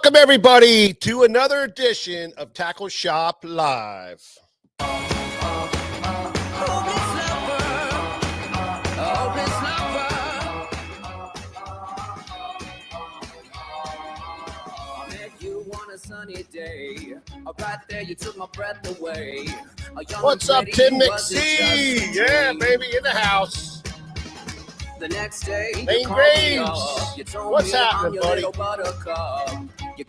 Welcome, everybody, to another edition of Tackle Shop Live. Sunny day. Right there, you took my breath away. What's up, Tim McSee? Yeah, baby, in the house. The next day, Lane Graves. What's happening, buddy?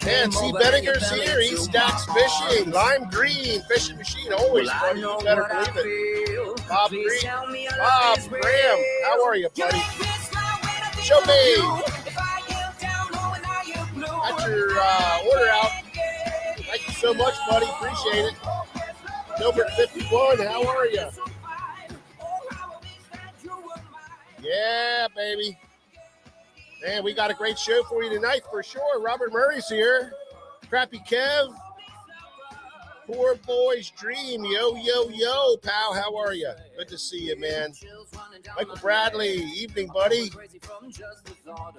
Man, see, Benninger's here. He stacks fishing. Lime Green Fishing Machine. Always, buddy. You better believe it. Bob Green. Bob Graham. How are you, buddy? Show me. Got your order out. Thank you so much, buddy. Appreciate it. Gilbert 51, how are you? Yeah, baby. Man, we got a great show for you tonight for sure. Robert Murray's here. Crappy Kev. Poor Boy's Dream. Yo, yo, yo, pal. How are you? Good to see you, man. Michael Bradley. Evening, buddy.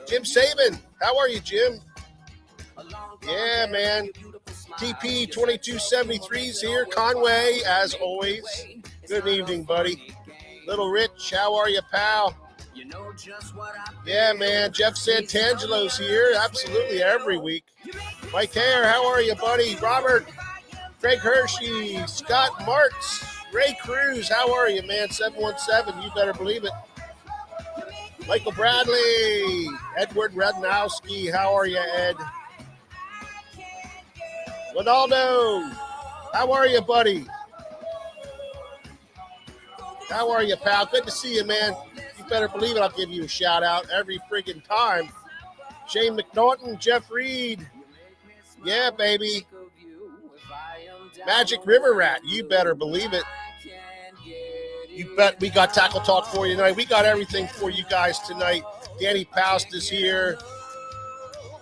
Jim Saban. How are you, Jim? Yeah, man. TP 2273's here. Conway, as always. Good evening, buddy. Little Rich, how are you, pal? Yeah, man. Jeff Santangelo's here. Absolutely every week. Mike Hare, how are you, buddy? Robert, Craig Hershey, Scott Marks, Ray Cruz, how are you, man? 717, you better believe it. Michael Bradley, Edward Radnowski, how are you, Ed? Ronaldo, how are you, buddy? How are you, pal? Good to see you, man. You better believe it. I'll give you a shout out every friggin' time. Shane McNaughton, Jeff Reed. Yeah, baby. Magic River Rat. You better believe it. You bet we got Tackle Talk for you tonight. We got everything for you guys tonight. Danny Poust is here.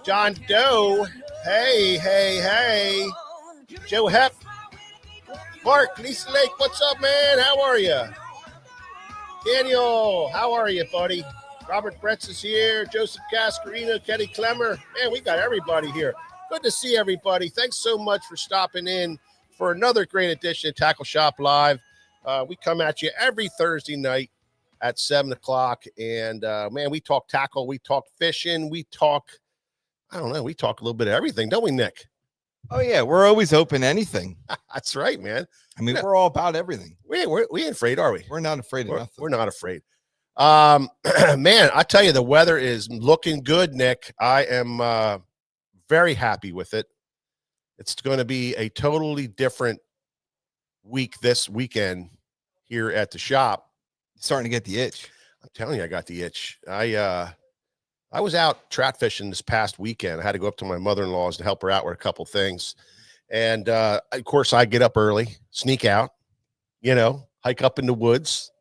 John Doe. Hey, hey, hey. Joe Hepp. Mark, Lisa Lake, what's up, man? How are you? Daniel, how are you, buddy? Robert Bretz is here. Joseph Cascarino, Kenny Clemmer. Man, we got everybody here. Good to see everybody. Thanks so much for stopping in for another great edition of Tackle Shop Live. We come at you every Thursday night at 7 o'clock. And, man, we talk tackle. We talk fishing. We talk, I don't know, we talk a little bit of everything, don't we, Nick? Oh, yeah. We're always open to anything. That's right, man. I mean, we're all about everything. We ain't afraid, are we? We're not afraid of nothing. We're not afraid. Man, I tell you, the weather is looking good, Nick. I am very happy with it. It's going to be a totally different week this weekend here at the shop. Starting to get the itch. I'm telling you, I got the itch. I was out trout fishing this past weekend. I had to go up to my mother-in-law's to help her out with a couple things. And, of course, I get up early, sneak out, hike up in the woods,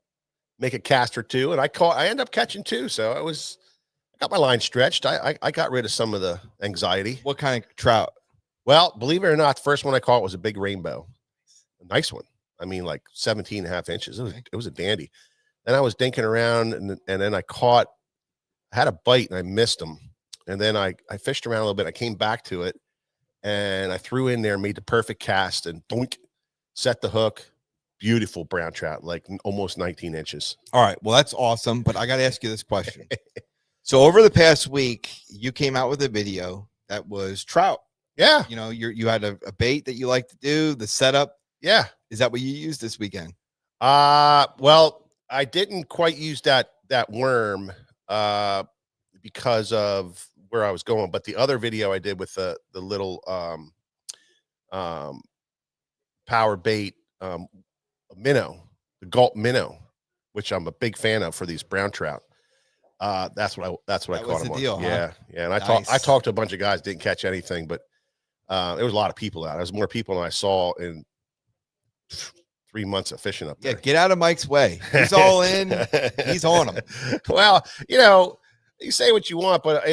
make a cast or two. And I end up catching two. So I got my line stretched. I got rid of some of the anxiety. What kind of trout? Well, believe it or not, the first one I caught was a big rainbow. A nice one. I mean, like 17 and a half inches. It was a dandy. Then I was dinking around and then I had a bite and I missed him. And then I fished around a little bit. I came back to it and I threw in there, made the perfect cast and doink, set the hook. Beautiful brown trout, like almost 19 inches. All right. Well, that's awesome. But I got to ask you this question. So over the past week, you came out with a video that was trout. Yeah. You had a bait that you like to do, the setup. Yeah. Is that what you used this weekend? Well, I didn't quite use that worm because of where I was going, but the other video I did with the little power bait minnow, the gulp minnow, which I'm a big fan of for these brown trout. That's what I caught him on. Deal, yeah, huh? Yeah. And Nice. I talked to a bunch of guys, didn't catch anything, but there was a lot of people out. There was more people than I saw in 3 months of fishing up there. Yeah, get out of Mike's way. He's all in. He's on him. Well, you say what you want, but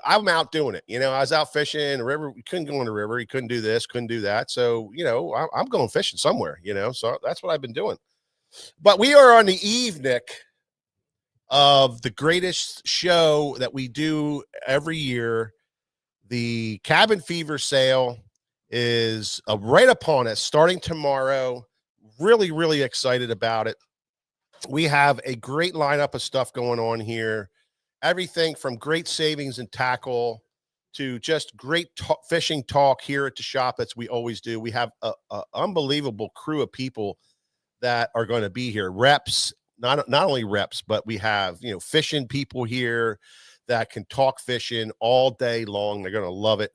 I'm out doing it. I was out fishing the river. We couldn't go in the river. You couldn't do this, couldn't do that. So, I'm going fishing somewhere, so that's what I've been doing. But we are on the eve, Nick, of the greatest show that we do every year The Cabin Fever sale is right upon us, starting tomorrow. Really, really excited about it. We have a great lineup of stuff going on here. Everything from great savings and tackle to just great fishing talk here at the shop, as we always do. We have a unbelievable crew of people that are going to be here. Reps, not only reps, but we have, fishing people here that can talk fishing all day long. They're going to love it.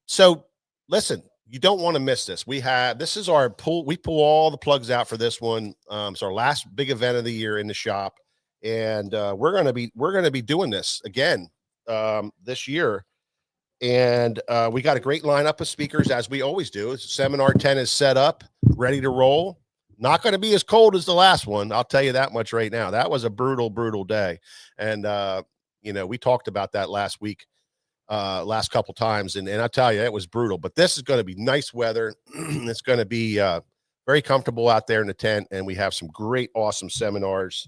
So listen, you don't want to miss this. This is our pull. We pull all the plugs out for this one. It's our last big event of the year in the shop. And we're going to be doing this again this year. And we got a great lineup of speakers, as we always do. Seminar 10 is set up, ready to roll. Not going to be as cold as the last one. I'll tell you that much right now. That was a brutal, brutal day. And, we talked about that last week, last couple times. And I tell you, it was brutal. But this is going to be nice weather. It's going to be very comfortable out there in the tent. And we have some great, awesome seminars.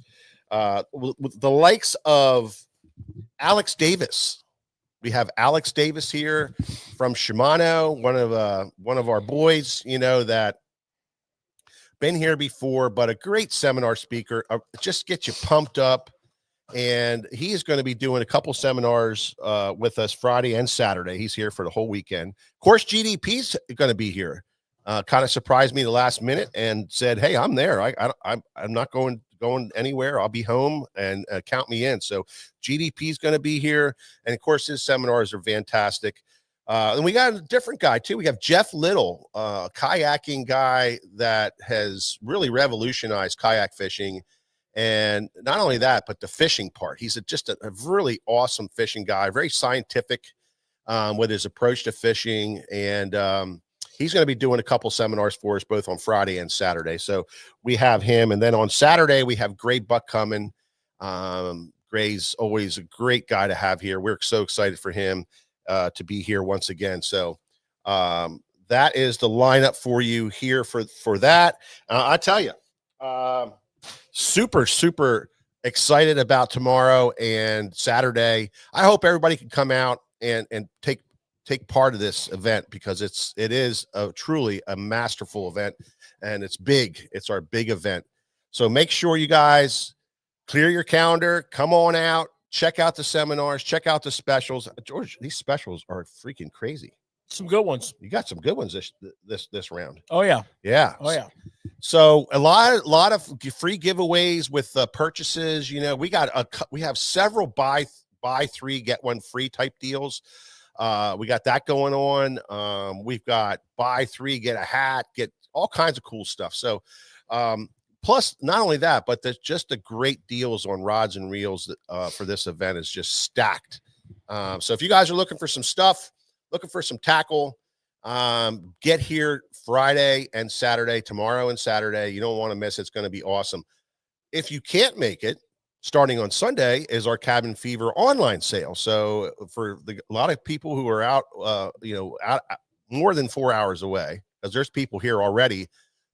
With the likes of Alex Davis. We have Alex Davis here from Shimano, one of our boys, that been here before, but a great seminar speaker. Just get you pumped up. And he is going to be doing a couple seminars with us Friday and Saturday. He's here for the whole weekend. Of course, GDP's going to be here. Kind of surprised me the last minute and said, "Hey, I'm there. I'm not going anywhere. I'll be home, and count me in." So GDP is going to be here, and of course his seminars are fantastic. And we got a different guy too. We have Jeff Little, kayaking guy that has really revolutionized kayak fishing, and not only that, but the fishing part. He's just a really awesome fishing guy, very scientific with his approach to fishing, and he's going to be doing a couple seminars for us both on Friday and Saturday. So we have him. And then on Saturday, we have Gray Buck coming. Gray's always a great guy to have here. We're so excited for him to be here once again. So that is the lineup for you here for that. I tell you, super, super excited about tomorrow and Saturday. I hope everybody can come out and take part of this event, because it is truly a masterful event, and it's big. It's our big event. So make sure you guys clear your calendar, come on out, check out the seminars, check out the specials. George, these specials are freaking crazy. Some good ones. You got some good ones this round. Oh yeah. Yeah. Oh yeah. So a lot of free giveaways with purchases. We have several buy 3 get 1 free type deals. We got that going on. We've got buy 3, get a hat, get all kinds of cool stuff. So, plus not only that, but there's just the great deals on rods and reels that, for this event is just stacked. So if you guys are looking for some stuff, looking for some tackle, get here Friday and Saturday, tomorrow and Saturday. You don't want to miss it. It's going to be awesome. If you can't make it, starting on Sunday is our Cabin Fever online sale. So for a lot of people who are out, out more than 4 hours away, because there's people here already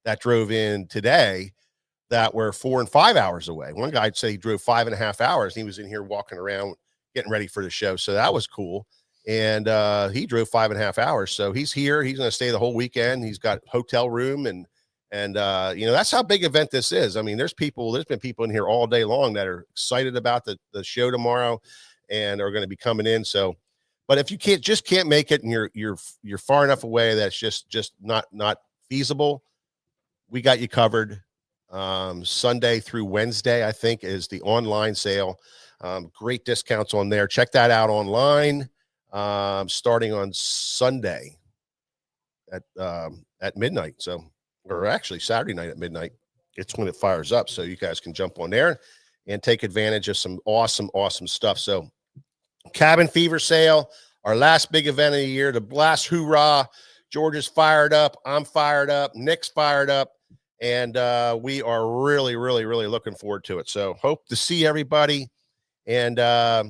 that drove in today that were 4 and 5 hours away. One guy said he drove 5.5 hours. And he was in here walking around getting ready for the show. So that was cool. And he drove 5.5 hours. So he's here. He's going to stay the whole weekend. He's got hotel room and that's how big event this is. I mean, there's been people in here all day long that are excited about the show tomorrow and are going to be coming in. So, but if you can't make it and you're far enough away that's just not feasible, we got you covered. Sunday through Wednesday, I think, is the online sale. Great discounts on there. Check that out online. Starting on Sunday at midnight. So, or actually Saturday night at midnight, it's when it fires up. So you guys can jump on there and take advantage of some awesome stuff. So Cabin Fever sale, our last big event of the year, the blast hoorah. George is fired up. I'm fired up. Nick's fired up. And we are really, really, really looking forward to it. So hope to see everybody. And yeah,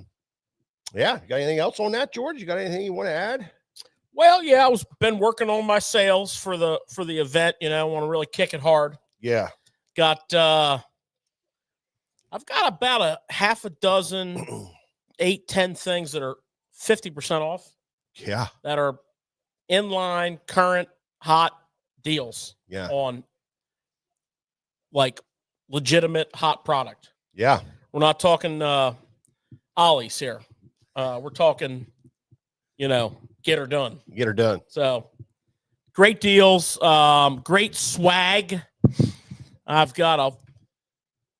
you got anything else on that, George? You got anything you want to add? Well, yeah, been working on my sales for the event. I want to really kick it hard. Yeah. I've got about a half a dozen, 8-10 things that are 50% off Yeah. that are inline, current, hot deals Yeah. on like legitimate hot product. Yeah. We're not talking Ollie's here. We're talking, get her done. Get her done. So great deals, great swag. I've got a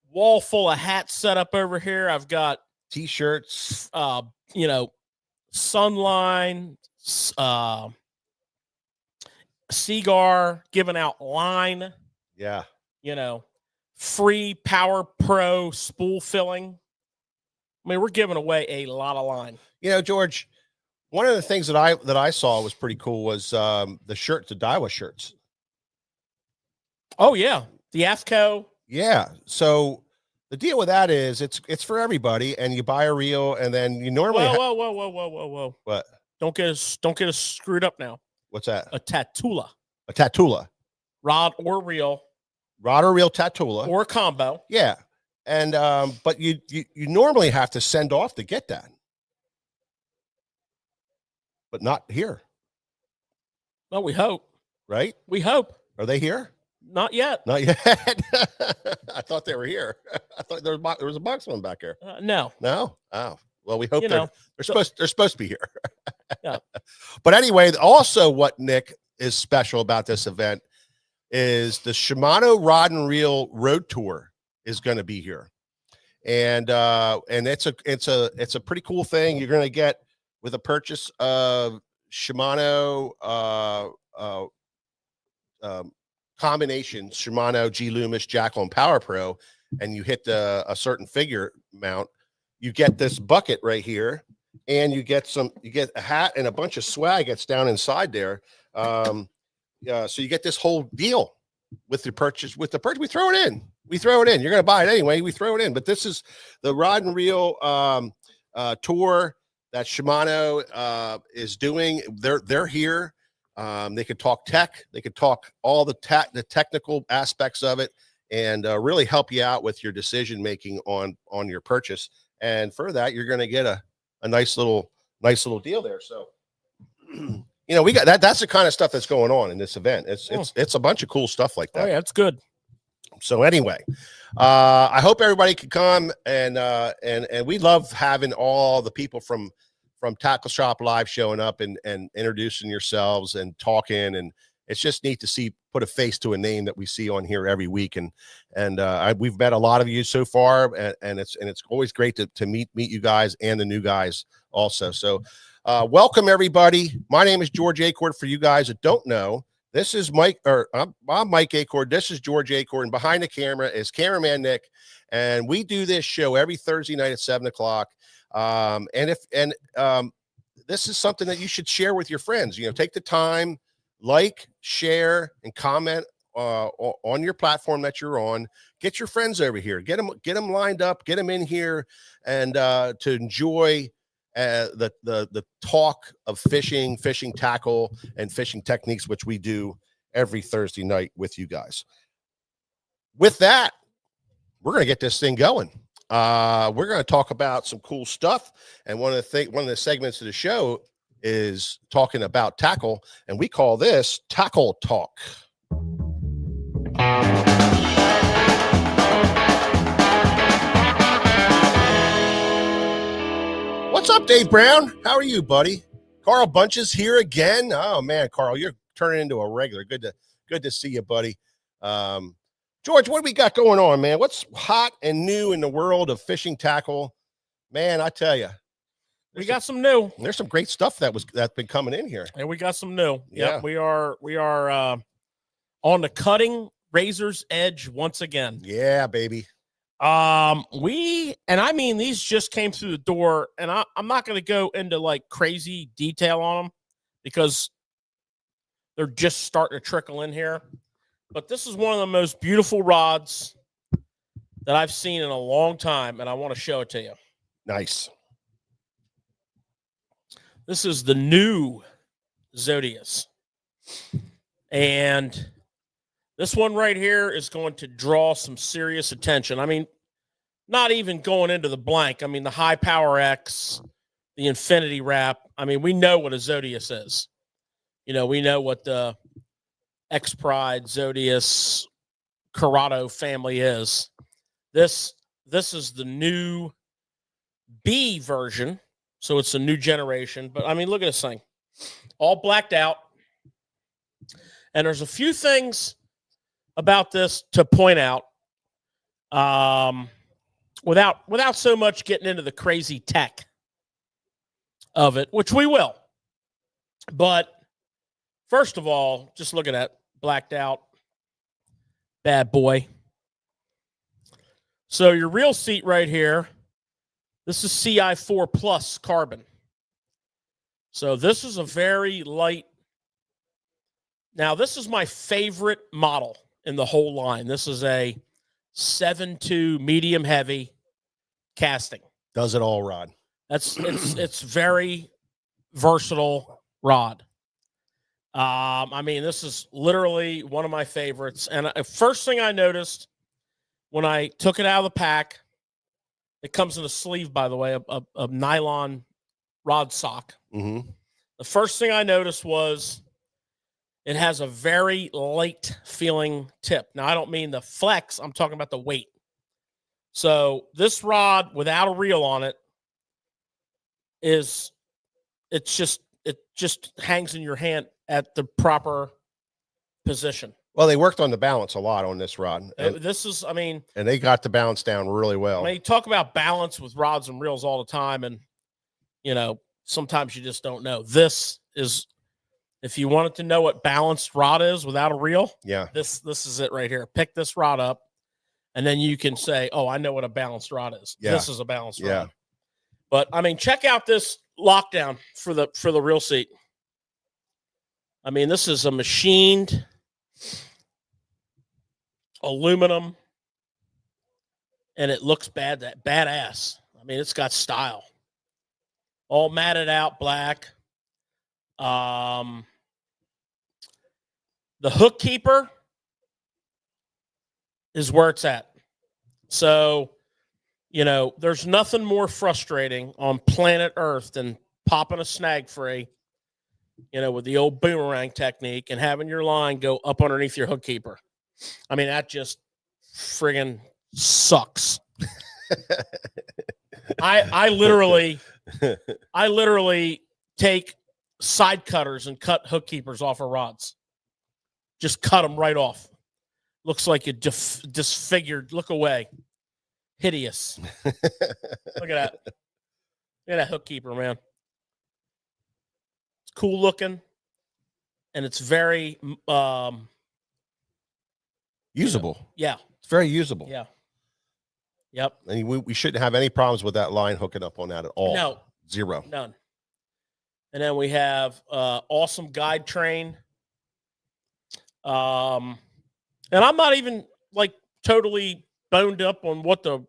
wall full of hats set up over here. I've got T-shirts. Sunline, Cigar giving out line, Yeah. free Power Pro spool filling. I mean, we're giving away a lot of line. George, one of the things that I saw was pretty cool was the shirts, the Daiwa shirts. Oh yeah, the AFCO. Yeah. So the deal with that is it's for everybody, and you buy a reel, and then you normally Whoa. What? Don't get us screwed up now. What's that? A Tatula. A Tatula. Rod or reel. Rod or reel Tatula. Or a combo. Yeah. And but you normally have to send off to get that. But not here. Well, we hope. Right? We hope. Are they here? Not yet. Not yet. I thought they were here. I thought there was a box one back here. No. No? Oh. Well, we hope they're so, supposed to be here. Yeah. But anyway, also what, Nick, is special about this event is the Shimano Rod and Reel Road Tour is going to be here. And it's a pretty cool thing. You're going to get with a purchase of Shimano combination Shimano G Loomis Jackal and Power Pro, and you hit a certain figure mount, you get this bucket right here, and you get a hat and a bunch of swag that's down inside there. So you get this whole deal with the purchase. We throw it in. You're going to buy it anyway. We throw it in. But this is the Rod and Reel tour that Shimano is doing. They're here. They could talk tech. They could talk all the technical aspects of it, and really help you out with your decision making on your purchase. And for that, you're going to get a nice little deal there. So, we got that. That's the kind of stuff that's going on in this event. It's a bunch of cool stuff like that. Oh yeah, it's good. So anyway, I hope everybody can come, and we love having all the people from Tackle Shop Live showing up and introducing yourselves and talking, and it's just neat to put a face to a name that we see on here every week. And we've met a lot of you so far, and it's always great to meet you guys and the new guys also. So welcome everybody. My name is George Acord. For you guys that don't know, this is Mike, or I'm Mike Acord. This is George Acord, and behind the camera is cameraman Nick, and we do this show every Thursday night at 7:00. This is something that you should share with your friends. Take the time, like, share, and comment on your platform that you're on. Get your friends over here. Get them lined up. Get them in here, and to enjoy the talk of fishing tackle, and fishing techniques, which we do every Thursday night with you guys. With that, we're going to get this thing going. We're going to talk about some cool stuff, and one of the segments of the show is talking about tackle, and we call this Tackle Talk. What's up, Dave Brown? How are you, buddy? Carl Bunch is here again. Oh man, Carl, you're turning into a regular. Good to see you, buddy. George, what do we got going on, man? What's hot and new in the world of fishing tackle? Man, I tell you, we got some new. There's some great stuff that's been coming in here. And we got some new. Yeah. Yep, we are on the cutting razor's edge once again. Yeah, baby. These just came through the door, and I'm not going to go into like crazy detail on them because they're just starting to trickle in here. But this is one of the most beautiful rods that I've seen in a long time, and I want to show it to you. Nice. This is the new Zodius. And this one right here is going to draw some serious attention. I mean, not even going into the blank. I mean, the High Power X the Infinity wrap. I mean, we know what a Zodius is. You know, we know what the X Pride, Zodius, Corrado family is. This is the new B version, so it's a new generation. But I mean, look at this thing, all blacked out. And there's a few things about this to point out, without so much getting into the crazy tech of it, which we will. But first of all, just look at that blacked out bad boy. So your real seat right here, this is CI4 plus carbon. So this is a very light. Now, this is my favorite model in the whole line. This is a 7.2 medium heavy casting. Does it all, Rod. It's very versatile rod. I mean, this is literally one of my favorites. And first thing I noticed when I took it out of the pack, it comes in a sleeve, by the way, a nylon rod sock. Mm-hmm. The first thing I noticed was it has a very light feeling tip. Now, I don't mean the flex. I'm talking about the weight. So this rod without a reel on it it just hangs in your hand at the proper position. Well, they worked on the balance a lot on this rod. And they got the balance down really well. I mean, you talk about balance with rods and reels all the time, and you know, sometimes you just don't know. This is, if you wanted to know what balanced rod is without a reel, yeah, this is it right here. Pick this rod up, and then you can say, "Oh, I know what a balanced rod is. Yeah. This is a balanced rod." But I mean, check out this lockdown for the reel seat. I mean, this is a machined aluminum, and it looks badass. I mean, it's got style. All matted out black. The hook keeper is where it's at. So, you know, there's nothing more frustrating on planet Earth than popping a snag free, you know, with the old boomerang technique and having your line go up underneath your hook keeper. I mean, that just friggin' sucks. I literally take side cutters and cut hook keepers off of rods. Just cut them right off. Looks like you disfigured. Look away. Hideous. Look at that. Look at that hook keeper, man. It's cool looking, and it's very usable. Yeah. It's very usable. Yeah. Yep. And we shouldn't have any problems with that line hooking up on that at all. No. Zero. None. And then we have awesome guide train. And I'm not even like totally boned up on what on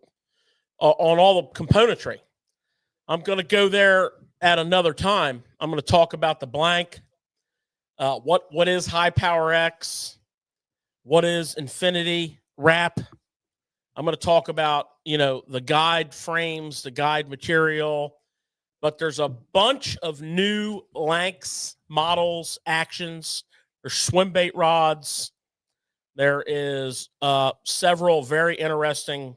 all the componentry. I'm going to go there at another time. I'm going to talk about the blank. What is High Power X? What is Infinity wrap? I'm going to talk about, you know, the guide frames, the guide material, but there's a bunch of new lengths, models, actions. There's swim bait rods. There is several very interesting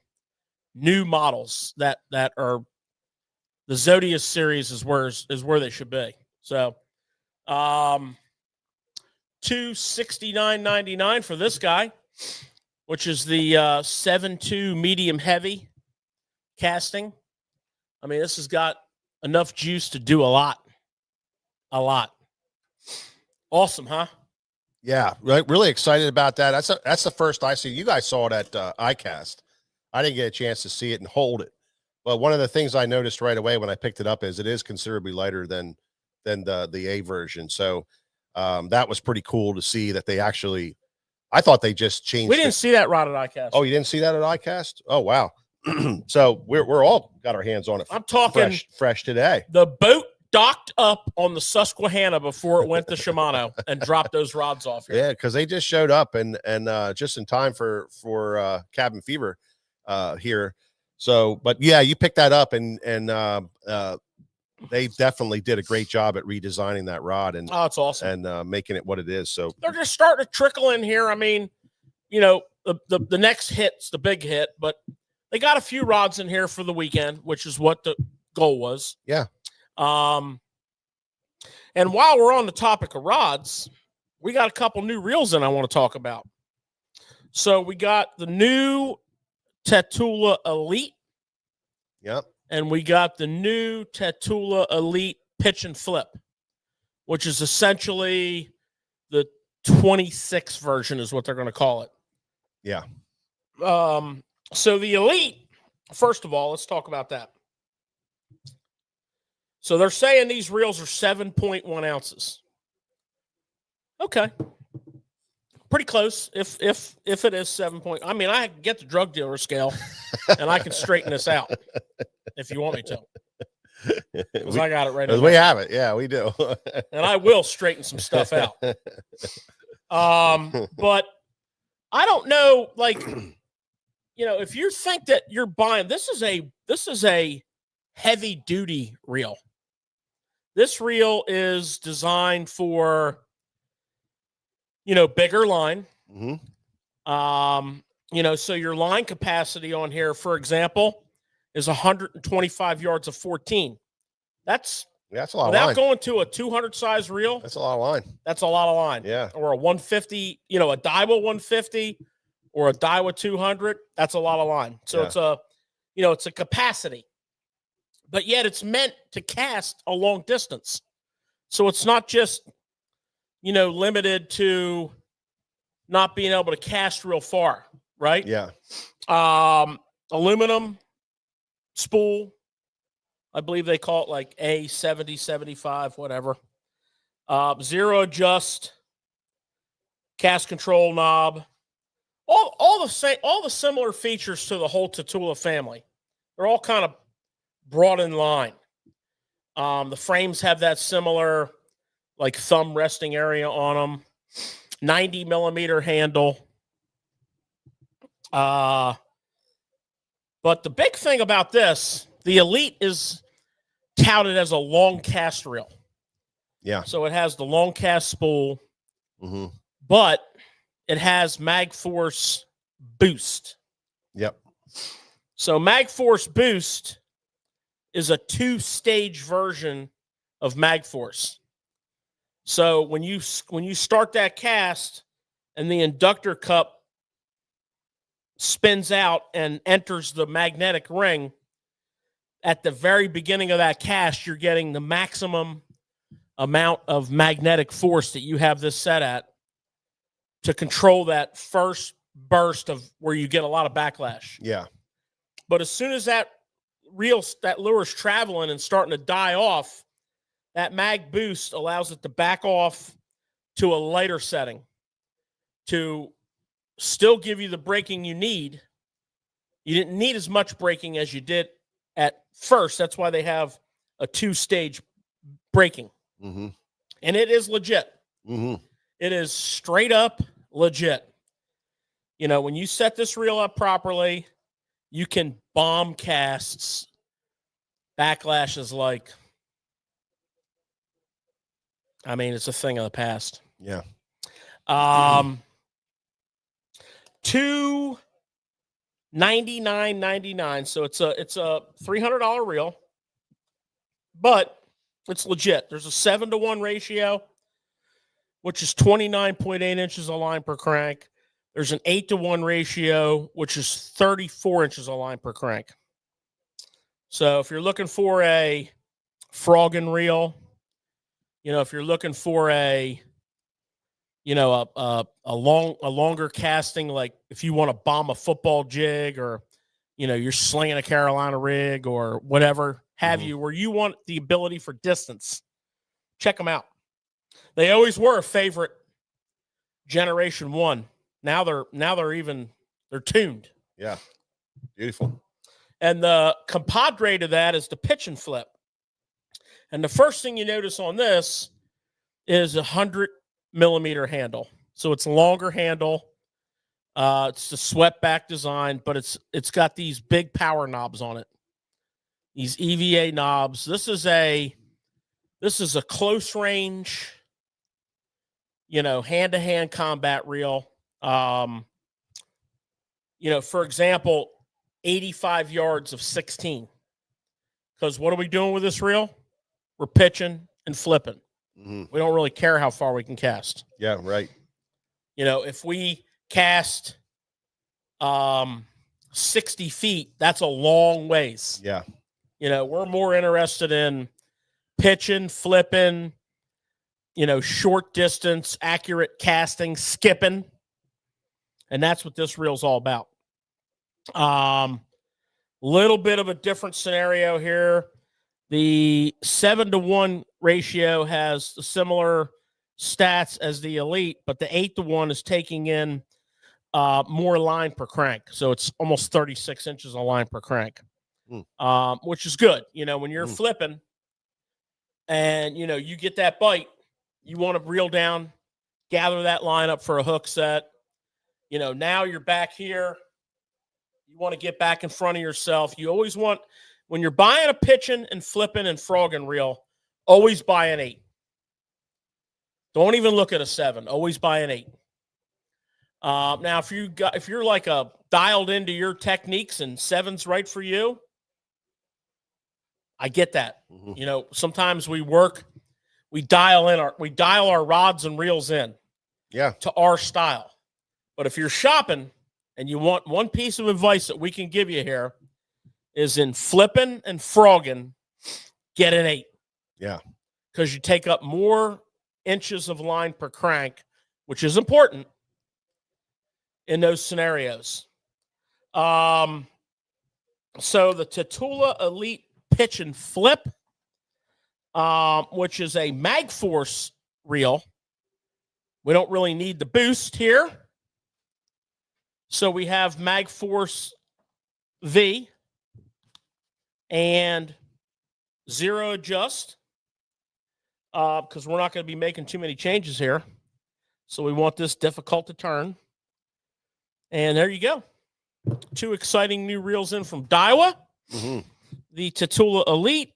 new models that are the Zodius series is where they should be. So, $269.99 for this guy, which is the 7.2 medium heavy casting. I mean, this has got enough juice to do a lot. Awesome, huh? Yeah, really excited about that. That's the first I see. You guys saw it at ICAST. I didn't get a chance to see it and hold it, but one of the things I noticed right away when I picked it up is it is considerably lighter than the A version. So that was pretty cool to see that they actually. I thought they just changed. We didn't see that rod at ICAST. Oh, you didn't see that at ICAST? Oh, wow. So we're all got our hands on it. I'm talking fresh today. The boat docked up on the Susquehanna before it went to Shimano and dropped those rods off here. Yeah, because they just showed up and just in time for Cabin Fever here. So, but yeah, you picked that up and they definitely did a great job at redesigning that rod and Oh, it's awesome. making it what it is. So They're just starting to trickle in here. I mean, you know, the next hit's the big hit, but they got a few rods in here for the weekend, which is what the goal was. Yeah. And while we're on the topic of rods, we got a couple new reels in I want to talk about. So we got the new Tatula Elite. Yep. And we got the new Tatula Elite Pitch and Flip, which is essentially the 26 version is what they're going to call it. Yeah. So the Elite, first of all, let's talk about that. So they're saying these reels are 7.1 ounces. Okay. Pretty close. If it is 7 point, I mean, I can get the drug dealer scale and I can straighten this out if you want me to. Because I got it right. We have it. Yeah, we do. And I will straighten some stuff out. But I don't know, like, you know, if you think that you're buying, this is a heavy duty reel. This reel is designed for, you know, bigger line. Mm-hmm. You know, so your line capacity on here, for example, is 125 yards of 14. That's a lot without of line. going to a 200 size reel. That's a lot of line. That's a lot of line. Yeah. Or a 150, you know, a Daiwa 150 or a Daiwa 200. That's a lot of line. So Yeah. it's a, you know, it's a capacity, but yet it's meant to cast a long distance. So it's not just, you know, limited to not being able to cast real far, right? Yeah. Aluminum spool. I believe they call it like A70, 75, whatever. Zero adjust, cast control knob. All the similar features to the whole Tatula family. They're all kind of brought in line. The frames have that similar like thumb resting area on them. 90 millimeter handle. But the big thing about this, the Elite is touted as a long cast reel. Yeah. So it has the long cast spool, Mm-hmm. but it has MagForce Boost. Yep. So MagForce Boost is a 2-stage version of MagForce. So when you start that cast and the inductor cup spins out and enters the magnetic ring, at the very beginning of that cast, you're getting the maximum amount of magnetic force that you have this set at to control that first burst of where you get a lot of backlash. Yeah. But as soon as that lure's traveling and starting to die off, that mag boost allows it to back off to a lighter setting to still give you the braking you need. You didn't need as much braking as you did at first. That's why they have a 2-stage braking. Mm-hmm. And it is legit. Mm-hmm. It is straight up legit. You know, when you set this reel up properly, you can bomb casts. Backlash is like, I mean, it's a thing of the past. Yeah. $299.99. So it's a $300 reel, but it's legit. There's a 7-to-1 ratio, which is 29.8 inches of line per crank. There's an 8-to-1 ratio, which is 34 inches of line per crank. So if you're looking for a frogging reel, you know, if you're looking for a, you know, a longer casting, like if you want to bomb a football jig or, you know, you're slinging a Carolina rig or whatever have you, where you want the ability for distance, check them out. They always were a favorite Generation 1. Now they're tuned. Yeah. Beautiful. And the compadre to that is the pitch and flip. And the first thing you notice on this is 100 millimeter handle. So it's a longer handle. It's the swept back design, but it's got these big power knobs on it. these EVA knobs. This is a close range, hand-to-hand combat reel. For example, 85 yards of 16. Because what are we doing with this reel? We're pitching and flipping. Mhm. We don't really care how far we can cast. Yeah, right. If we cast 60 feet, that's a long ways. Yeah. We're more interested in pitching, flipping, short distance, accurate casting, skipping. And that's what this reel's all about. Little bit of a different scenario here. The 7-to-1 ratio has the similar stats as the Elite, but the 8-to-1 is taking in more line per crank. So it's almost 36 inches on line per crank, which is good. When you're flipping and, you get that bite, you want to reel down, gather that line up for a hook set. Now you're back here. You want to get back in front of yourself. You always want, when you're buying a pitching and flipping and frogging reel, always buy an 8. Don't even look at a 7. Always buy an 8. Now, if you're like dialed into your techniques and 7's right for you, I get that. Sometimes we dial our rods and reels in, to our style. But if you're shopping and you want one piece of advice that we can give you here, is in flipping and frogging, get an 8. Yeah. Because you take up more inches of line per crank, which is important in those scenarios. So the Tatula Elite Pitch and Flip, which is a MagForce reel. We don't really need the boost here. So we have MagForce V and zero adjust, because we're not going to be making too many changes here. So we want this difficult to turn. And there you go. 2 exciting new reels in from Daiwa. The Tatula Elite,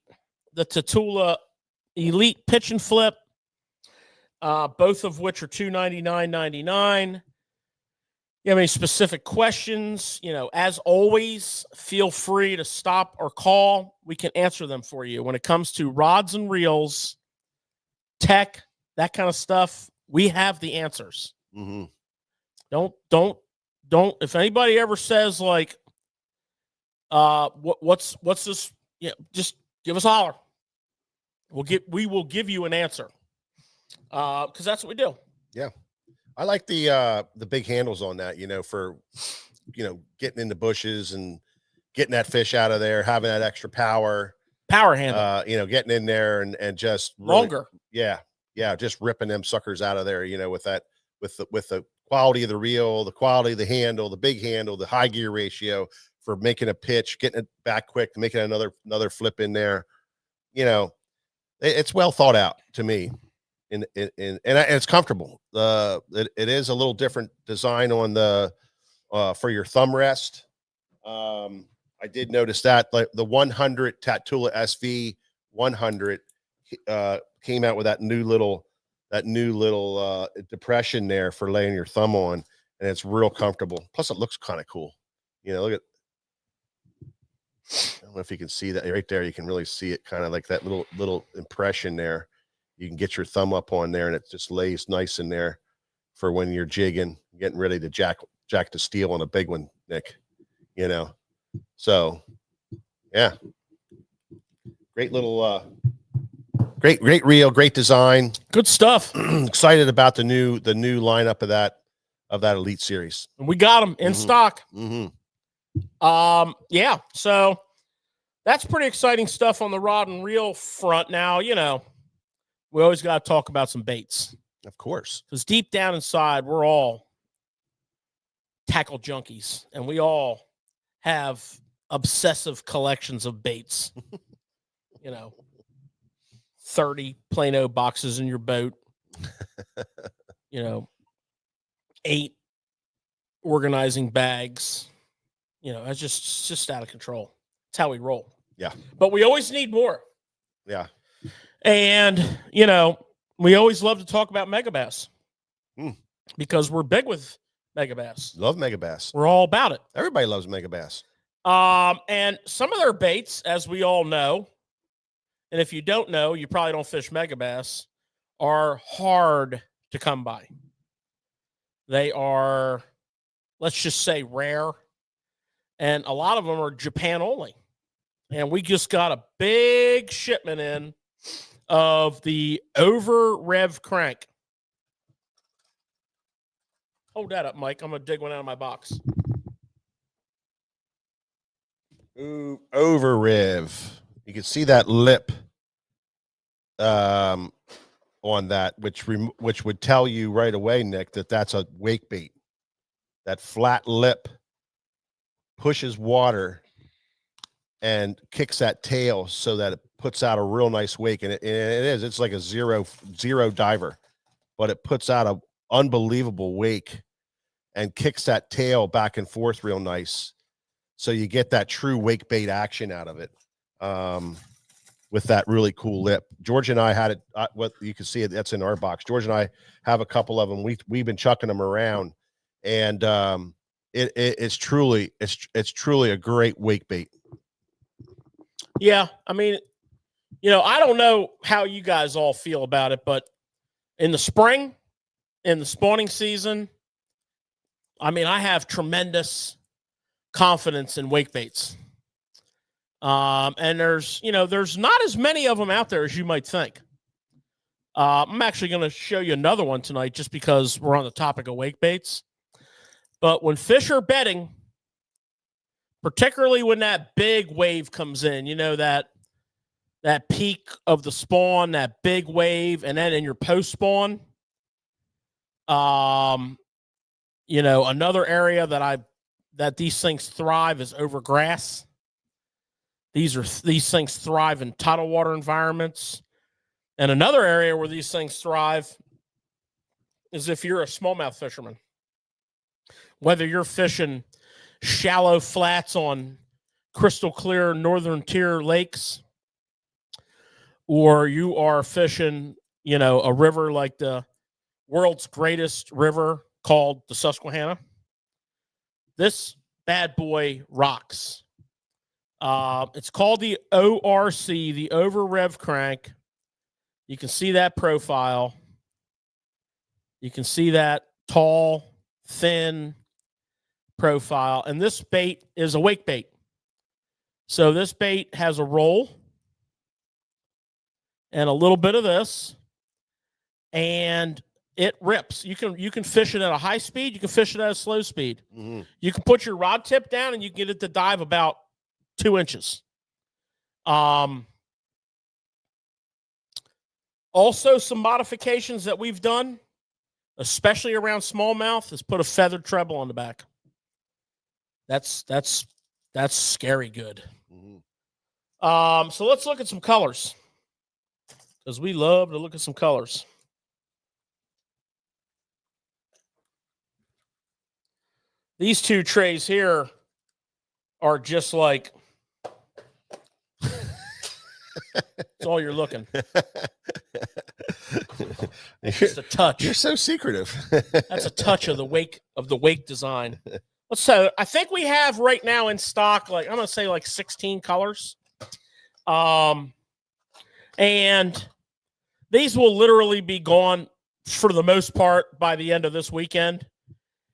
the Tatula Elite Pitch and Flip, both of which are $299.99. You have any specific questions, as always, feel free to stop or call. We can answer them for you. When it comes to rods and reels, tech, that kind of stuff, we have the answers. Don't. If anybody ever says like, what's this? Just give us a holler. We will give you an answer. Because that's what we do. Yeah. I like the big handles on that, for, getting in the bushes and getting that fish out of there, having that extra power handle, getting in there and just really, longer. Yeah. Just ripping them suckers out of there, with the quality of the reel, the quality of the handle, the big handle, the high gear ratio for making a pitch, getting it back quick, making another flip in there. It's well thought out to me. And it's comfortable. It is a little different design on the for your thumb rest. I did notice that, like the 100 Tatula SV 100 came out with that new little depression there for laying your thumb on, and it's real comfortable. Plus, it looks kind of cool. Look at. I don't know if you can see that right there. You can really see it, kind of like that little impression there. You can get your thumb up on there, and it just lays nice in there for when you're jigging, getting ready to jack the steel on a big one, Nick. So yeah, great little, great reel, great design, good stuff. Excited about the new lineup of that Elite series. And we got them in stock. Yeah. So that's pretty exciting stuff on the rod and reel front. Now, we always got to talk about some baits. Of course. Because deep down inside, we're all tackle junkies, and we all have obsessive collections of baits. 30 Plano boxes in your boat. 8 organizing bags. It's just out of control. It's how we roll. Yeah. But we always need more. Yeah. And, you know, we always love to talk about megabass because we're big with megabass. Love megabass. We're all about it. Everybody loves megabass. And some of their baits, as we all know, and if you don't know, you probably don't fish megabass, are hard to come by. They are, let's just say, rare. And a lot of them are Japan only. And we just got a big shipment in of the Over Rev crank. Hold that up, Mike. I'm going to dig one out of my box. Ooh, Over Rev. You can see that lip on that, which would tell you right away, Nick, that that's a wake bait. That flat lip pushes water and kicks that tail so that it puts out a real nice wake. And it's like a zero diver, but it puts out an unbelievable wake and kicks that tail back and forth real nice. So you get that true wake bait action out of it with that really cool lip. George and I had it. What you can see, that's in our box. George and I have a couple of them. We've been chucking them around, and it's truly a great wake bait. Yeah, I mean, you know, I don't know how you guys all feel about it, but in the spring, in the spawning season, I mean, I have tremendous confidence in wake baits. And there's not as many of them out there as you might think. I'm actually going to show you another one tonight just because we're on the topic of wake baits. But when fish are bedding, particularly when that big wave comes in, you know, that peak of the spawn, that big wave, and then in your post spawn, you know, another area that these things thrive is over grass. These things thrive in tidal water environments. And another area where these things thrive is if you're a smallmouth fisherman. Whether you're fishing shallow flats on crystal clear northern tier lakes, or you are fishing, you know, a river like the world's greatest river called the Susquehanna, this bad boy rocks. It's called the ORC, the Over Rev crank. You can see that profile. You can see that tall, thin profile. And this bait is a wake bait. So this bait has a roll and a little bit of this, and it rips. You can fish it at a high speed. You can fish it at a slow speed. Mm-hmm. You can put your rod tip down and you can get it to dive about 2 inches. Also, some modifications that we've done, especially around smallmouth, is put a feathered treble on the back. That's scary good. Mm-hmm. So let's look at some colors, because we love to look at some colors. These two trays here are just like, that's all you're looking. Just a touch. You're so secretive. That's a touch of the wake design. So I think we have right now in stock, like I'm gonna say like 16 colors. And these will literally be gone for the most part by the end of this weekend.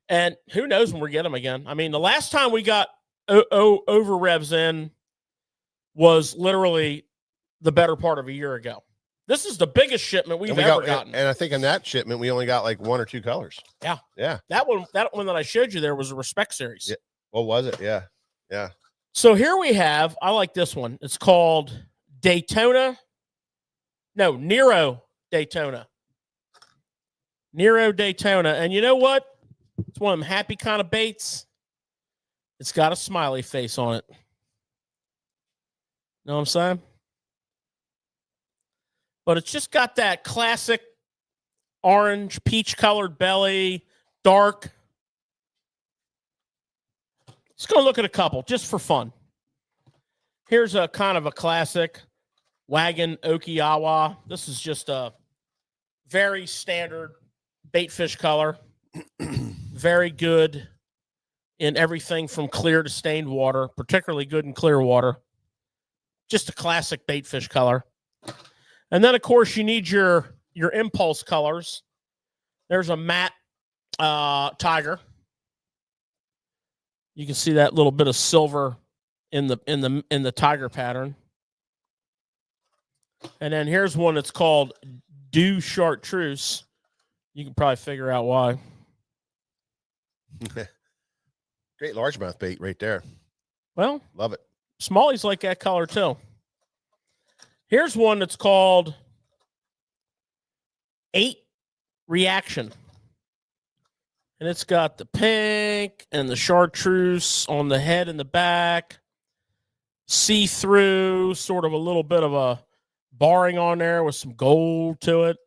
And who knows when we get them again. I mean, the last time we got Over Revs in was literally the better part of a year ago. This is the biggest shipment we've ever gotten. And I think in that shipment, we only got like 1 or 2 colors. Yeah. Yeah. That one that I showed you there was a Respect series. Yeah. What was it? Yeah. Yeah. So here we have, I like this one. It's called Nero Daytona. Nero Daytona. And you know what? It's one of them happy kind of baits. It's got a smiley face on it. Know what I'm saying? But it's just got that classic orange, peach-colored belly, dark. Just going to look at a couple just for fun. Here's a kind of a classic wagon Okiawa. This is just a very standard bait fish color. Very good in everything from clear to stained water, particularly good in clear water. Just a classic bait fish color. And then, of course, you need your impulse colors. There's a matte tiger. You can see that little bit of silver in the tiger pattern. And then here's one that's called Du Chartreuse. You can probably figure out why. Great largemouth bait right there. Well, Love it. Smallies like that color too. Here's one that's called 8 Reaction. And it's got the pink and the chartreuse on the head and the back. See-through, sort of a little bit of a barring on there with some gold to it.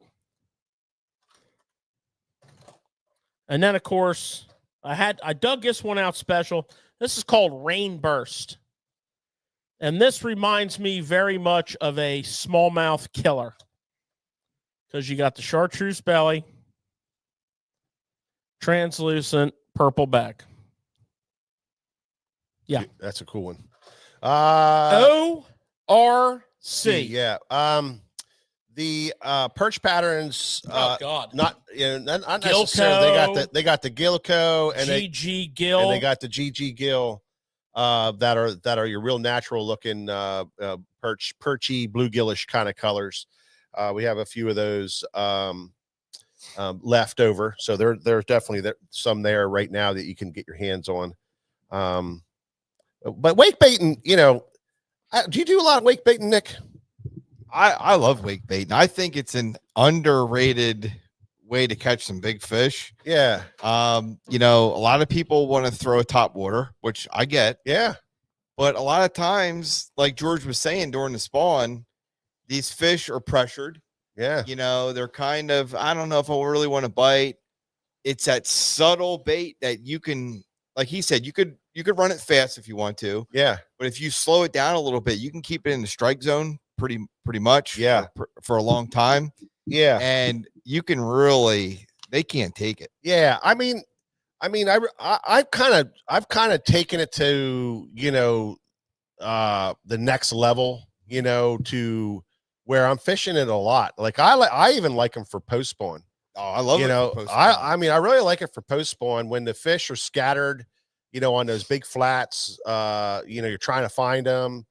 And then, of course, I dug this one out special. This is called Rain Burst. And this reminds me very much of a smallmouth killer. Because you got the chartreuse belly, translucent purple back. Yeah. That's a cool one. ORC. Yeah. The perch patterns, Oh God. not not necessarily. They got the Gilco and GG Gill. and they got the GG Gill that are your real natural looking perchy bluegillish kind of colors. We have a few of those left over, so there's definitely some there right now that you can get your hands on. But wake baiting, do you do a lot of wake baiting, Nick? I love wake bait, and I think it's an underrated way to catch some big fish. Yeah. A lot of people want to throw a top water, which I get. Yeah. But a lot of times, like George was saying during the spawn, these fish are pressured. Yeah. They're kind of, I don't know if I really want to bite. It's that subtle bait that you can, like he said, you could run it fast if you want to. Yeah. But if you slow it down a little bit, you can keep it in the strike zone pretty much. Yeah. For a long time. Yeah. And you can really, they can't take it. Yeah. I've kind of taken it to, the next level, to where I'm fishing it a lot. Like I even like them for post spawn. Oh, I love it. I really like it for post spawn when the fish are scattered, on those big flats. You're trying to find them,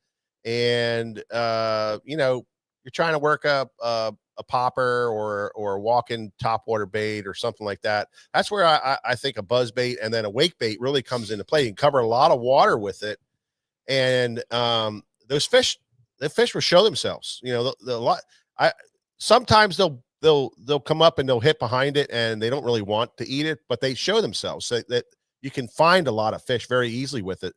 and you're trying to work up a popper or a walking topwater bait or something like that. That's where I think a buzz bait and then a wake bait really comes into play. You can cover a lot of water with it, and the fish will show themselves. Sometimes they'll come up and they'll hit behind it and they don't really want to eat it, but they show themselves, so that you can find a lot of fish very easily with it.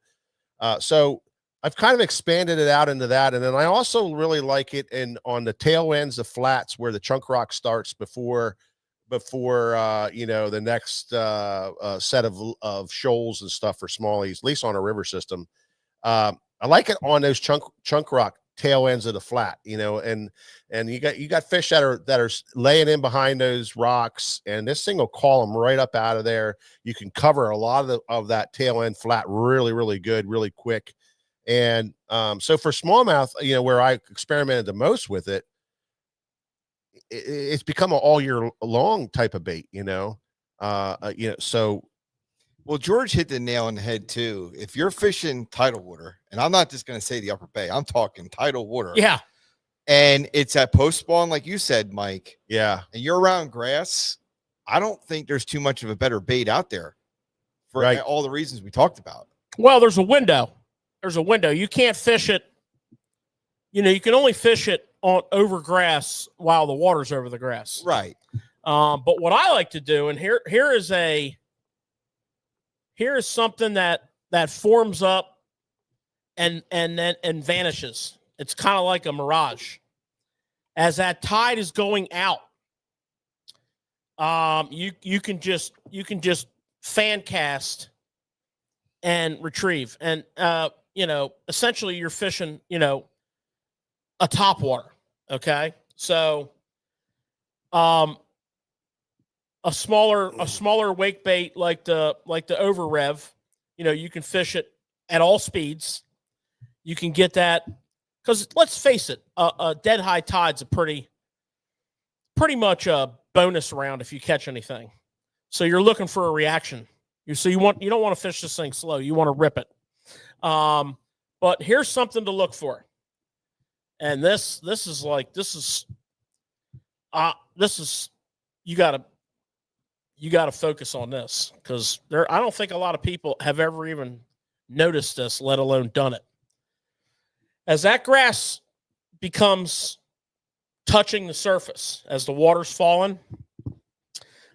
So I've kind of expanded it out into that. And then I also really like it on the tail ends of flats where the chunk rock starts before the next set of shoals and stuff for smallies, at least on a river system. I like it on those chunk rock tail ends of the flat, and you got fish that are laying in behind those rocks, and this thing will call them right up out of there. You can cover a lot of that tail end flat really, really good, really quick. And so for smallmouth, where I experimented the most with it, it's become an all year long type of bait, so. Well, George hit the nail on the head too. If you're fishing tidal water, and I'm not just going to say the upper bay, I'm talking tidal water. Yeah. And it's at post spawn, like you said, Mike. Yeah. And you're around grass. I don't think there's too much of a better bait out there for all the reasons we talked about. Well, there's a window. You can't fish it. You can only fish it over grass while the water's over the grass. Right. But what I like to do, and here is something that forms up and vanishes. It's kind of like a mirage. As that tide is going out, you can just fan cast and retrieve. And essentially you're fishing, a top water. Okay. So, a smaller wake bait like the over rev, you can fish it at all speeds. You can get that because let's face it, a dead high tide's a pretty much a bonus round if you catch anything. So you're looking for a reaction. You don't want to fish this thing slow. You want to rip it. But here's something to look for. And this is you gotta focus on this because I don't think a lot of people have ever even noticed this, let alone done it. As that grass becomes touching the surface, as the water's falling,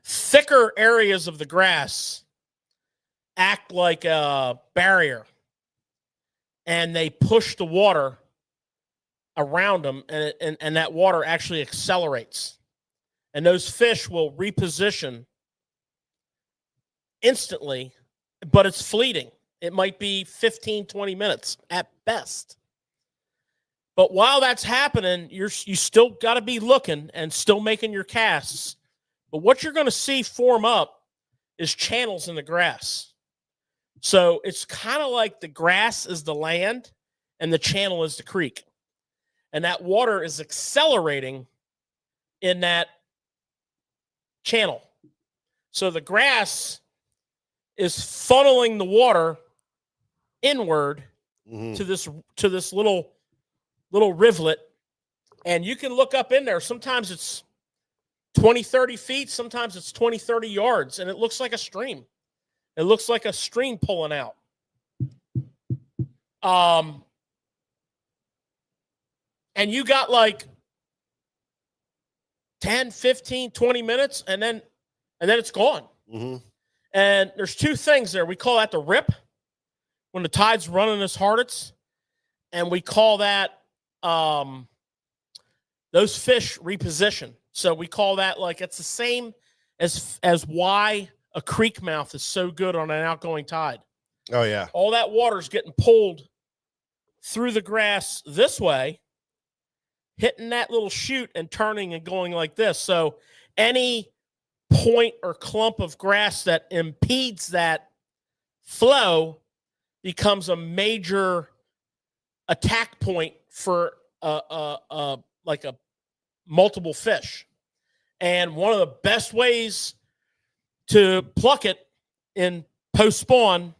thicker areas of the grass act like a barrier and they push the water around them, and that water actually accelerates. And those fish will reposition instantly, but it's fleeting. It might be 15, 20 minutes at best. But while that's happening, you still got to be looking and still making your casts. But what you're going to see form up is channels in the grass. So it's kind of like the grass is the land and the channel is the creek. And that water is accelerating in that channel. So the grass is funneling the water inward to this little rivulet. And you can look up in there. Sometimes it's 20, 30 feet. Sometimes it's 20, 30 yards. And it looks like a stream. It looks like a stream pulling out. And you got like 10, 15, 20 minutes, and then it's gone. Mm-hmm. And there's two things there. We call that the rip, when the tide's running as hardest. And we call that those fish reposition. So we call that like it's the same as why a creek mouth is so good on an outgoing tide. Oh, yeah. All that water's getting pulled through the grass this way, hitting that little chute and turning and going like this. So any point or clump of grass that impedes that flow becomes a major attack point for like a multiple fish. And one of the best ways to pluck it in post spawn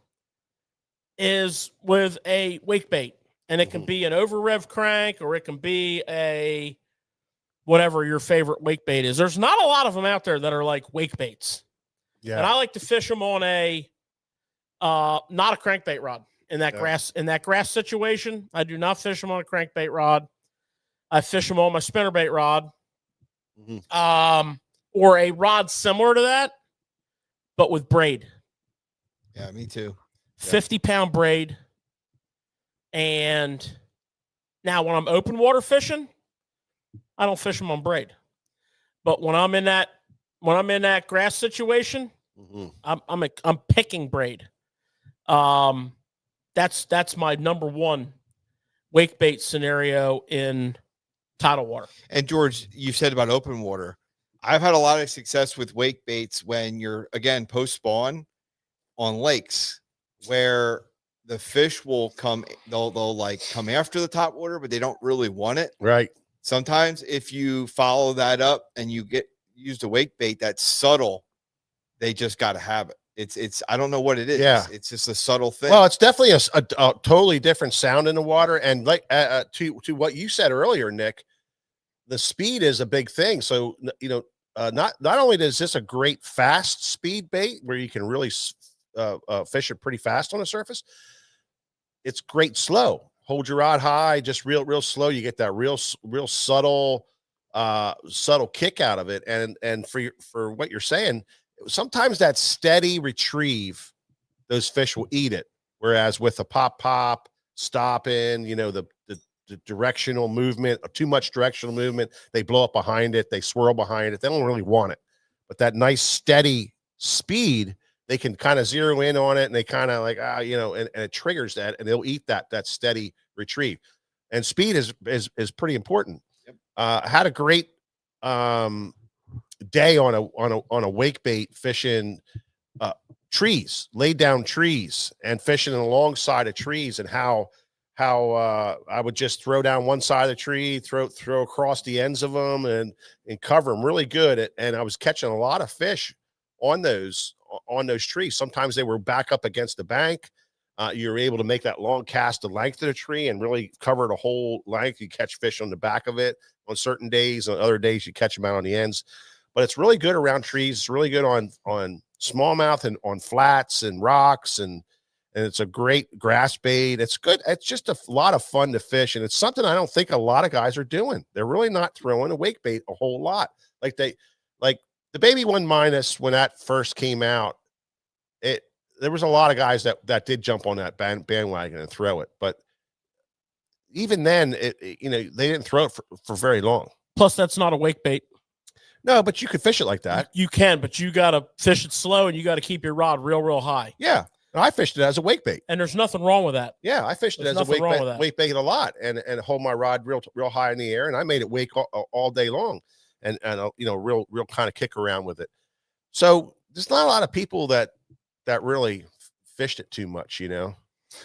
is with a wake bait. And it can be an over rev crank, or it can be a whatever your favorite wake bait is. There's not a lot of them out there that are like wake baits. Yeah. And I like to fish them on a not a crankbait rod in that grass situation. I do not fish them on a crankbait rod. I fish them on my spinnerbait rod. Or a rod similar to that, but with braid. Yeah, me too. 50-pound braid. And now when I'm open water fishing, I don't fish them on braid. But when I'm in that grass situation, I'm picking braid. That's my number one wake bait scenario in tidal water. And George, you said about open water. I've had a lot of success with wake baits when you're, again, post spawn on lakes where the fish will come, they'll like come after the top water, but they don't really want it. Right. Sometimes if you follow that up and you used a wake bait that's subtle, they just got to have it. It's I don't know what it is. Yeah. It's just a subtle thing. Well, it's definitely a totally different sound in the water. And like to what you said earlier, Nick, the speed is a big thing. So, not only is this a great fast speed bait where you can really fish it pretty fast on the surface, it's great slow. Hold your rod high, just real slow. You get that real subtle kick out of it. And for what you're saying, sometimes that steady retrieve, those fish will eat it. Whereas with a pop, stopping, the directional movement, too much directional movement, they blow up behind it, they swirl behind it. They don't really want it. But that nice steady speed they can kind of zero in on it, and they kind of like, and it triggers that, and they'll eat that steady retrieve. And speed is pretty important. Yep. Had a great day on a wake bait fishing trees, laid down trees and fishing alongside of trees, and how I would just throw down one side of the tree, throw across the ends of them, and cover them really good. And I was catching a lot of fish on those trees. Sometimes they were back up against the bank. You were able to make that long cast the length of the tree and really cover the whole length. You catch fish on the back of it on certain days. On other days, you catch them out on the ends. But it's really good around trees. It's really good on smallmouth and on flats and rocks, and it's a great grass bait. It's good. It's just a lot of fun to fish, and it's something I don't think a lot of guys are doing. They're really not throwing a wake bait a whole lot. Like the Baby 1 Minus, when that first came out, there was a lot of guys that did jump on that bandwagon and throw it. But even then, they didn't throw it for very long. Plus, that's not a wake bait. No, but you could fish it like that. You can, but you got to fish it slow, and you got to keep your rod real high. Yeah. I fished it as a wake bait. And there's nothing wrong with that. Yeah, I fished it as a wake bait a lot, and hold my rod real high in the air, and I made it wake all day long, and real kind of kick around with it. So there's not a lot of people that really fished it too much,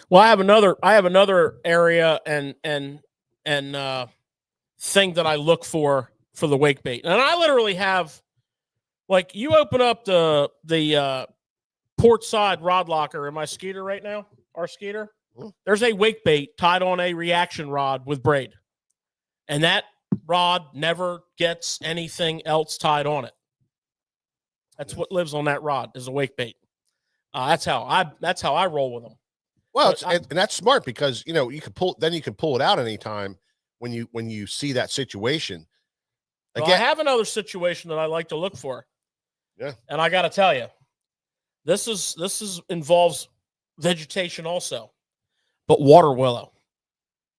Well, I have another area and thing that I look for the wake bait, and I literally have, like, you open up the port side rod locker in my Skeeter right now, our Skeeter. There's a wake bait tied on a reaction rod with braid, and that rod never gets anything else tied on it. That's what lives on that rod is a wake bait. That's how I roll with them. Well, and that's smart, because you can pull it out anytime when you see that situation. Again, I have another situation that I like to look for. Yeah, and I got to tell you, this involves vegetation also, but water willow,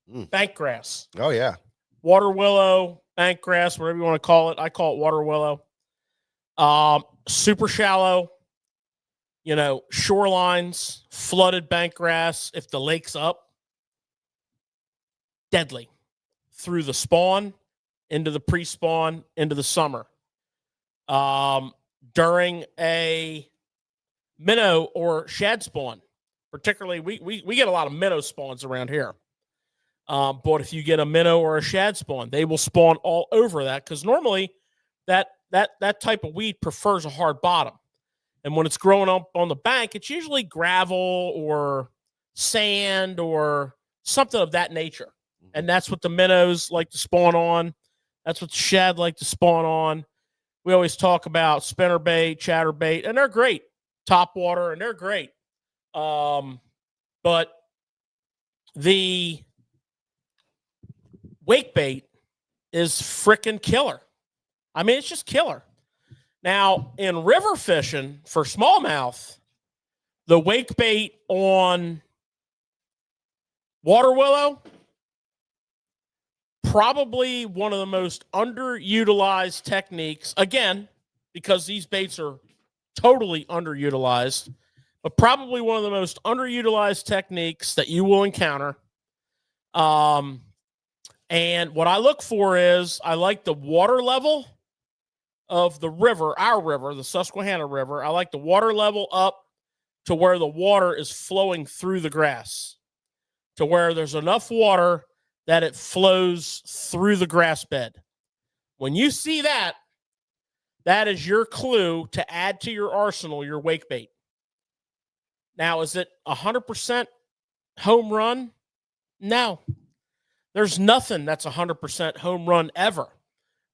bank grass. Oh yeah, water willow, bank grass, whatever you want to call it. I call it water willow. Super shallow, shorelines, flooded bank grass. If the lake's up, deadly through the spawn, into the pre-spawn, into the summer. During a minnow or shad spawn, particularly, we get a lot of minnow spawns around here. But if you get a minnow or a shad spawn, they will spawn all over that, because normally that type of weed prefers a hard bottom. And when it's growing up on the bank, it's usually gravel or sand or something of that nature. And that's what the minnows like to spawn on. That's what the shad like to spawn on. We always talk about spinnerbait, chatterbait, and they're great. Topwater, and they're great. But the wake bait is freaking killer. I mean, it's just killer. Now, in river fishing for smallmouth, the wake bait on water willow, probably one of the most underutilized techniques, again, because these baits are totally underutilized, but probably one of the most underutilized techniques that you will encounter. And what I look for is, I like the water level of the river, our river, the Susquehanna River. I like the water level up to where the water is flowing through the grass, to where there's enough water that it flows through the grass bed. When you see that, that is your clue to add to your arsenal, your wake bait. Now, is it 100% home run? No. There's nothing that's 100% home run ever.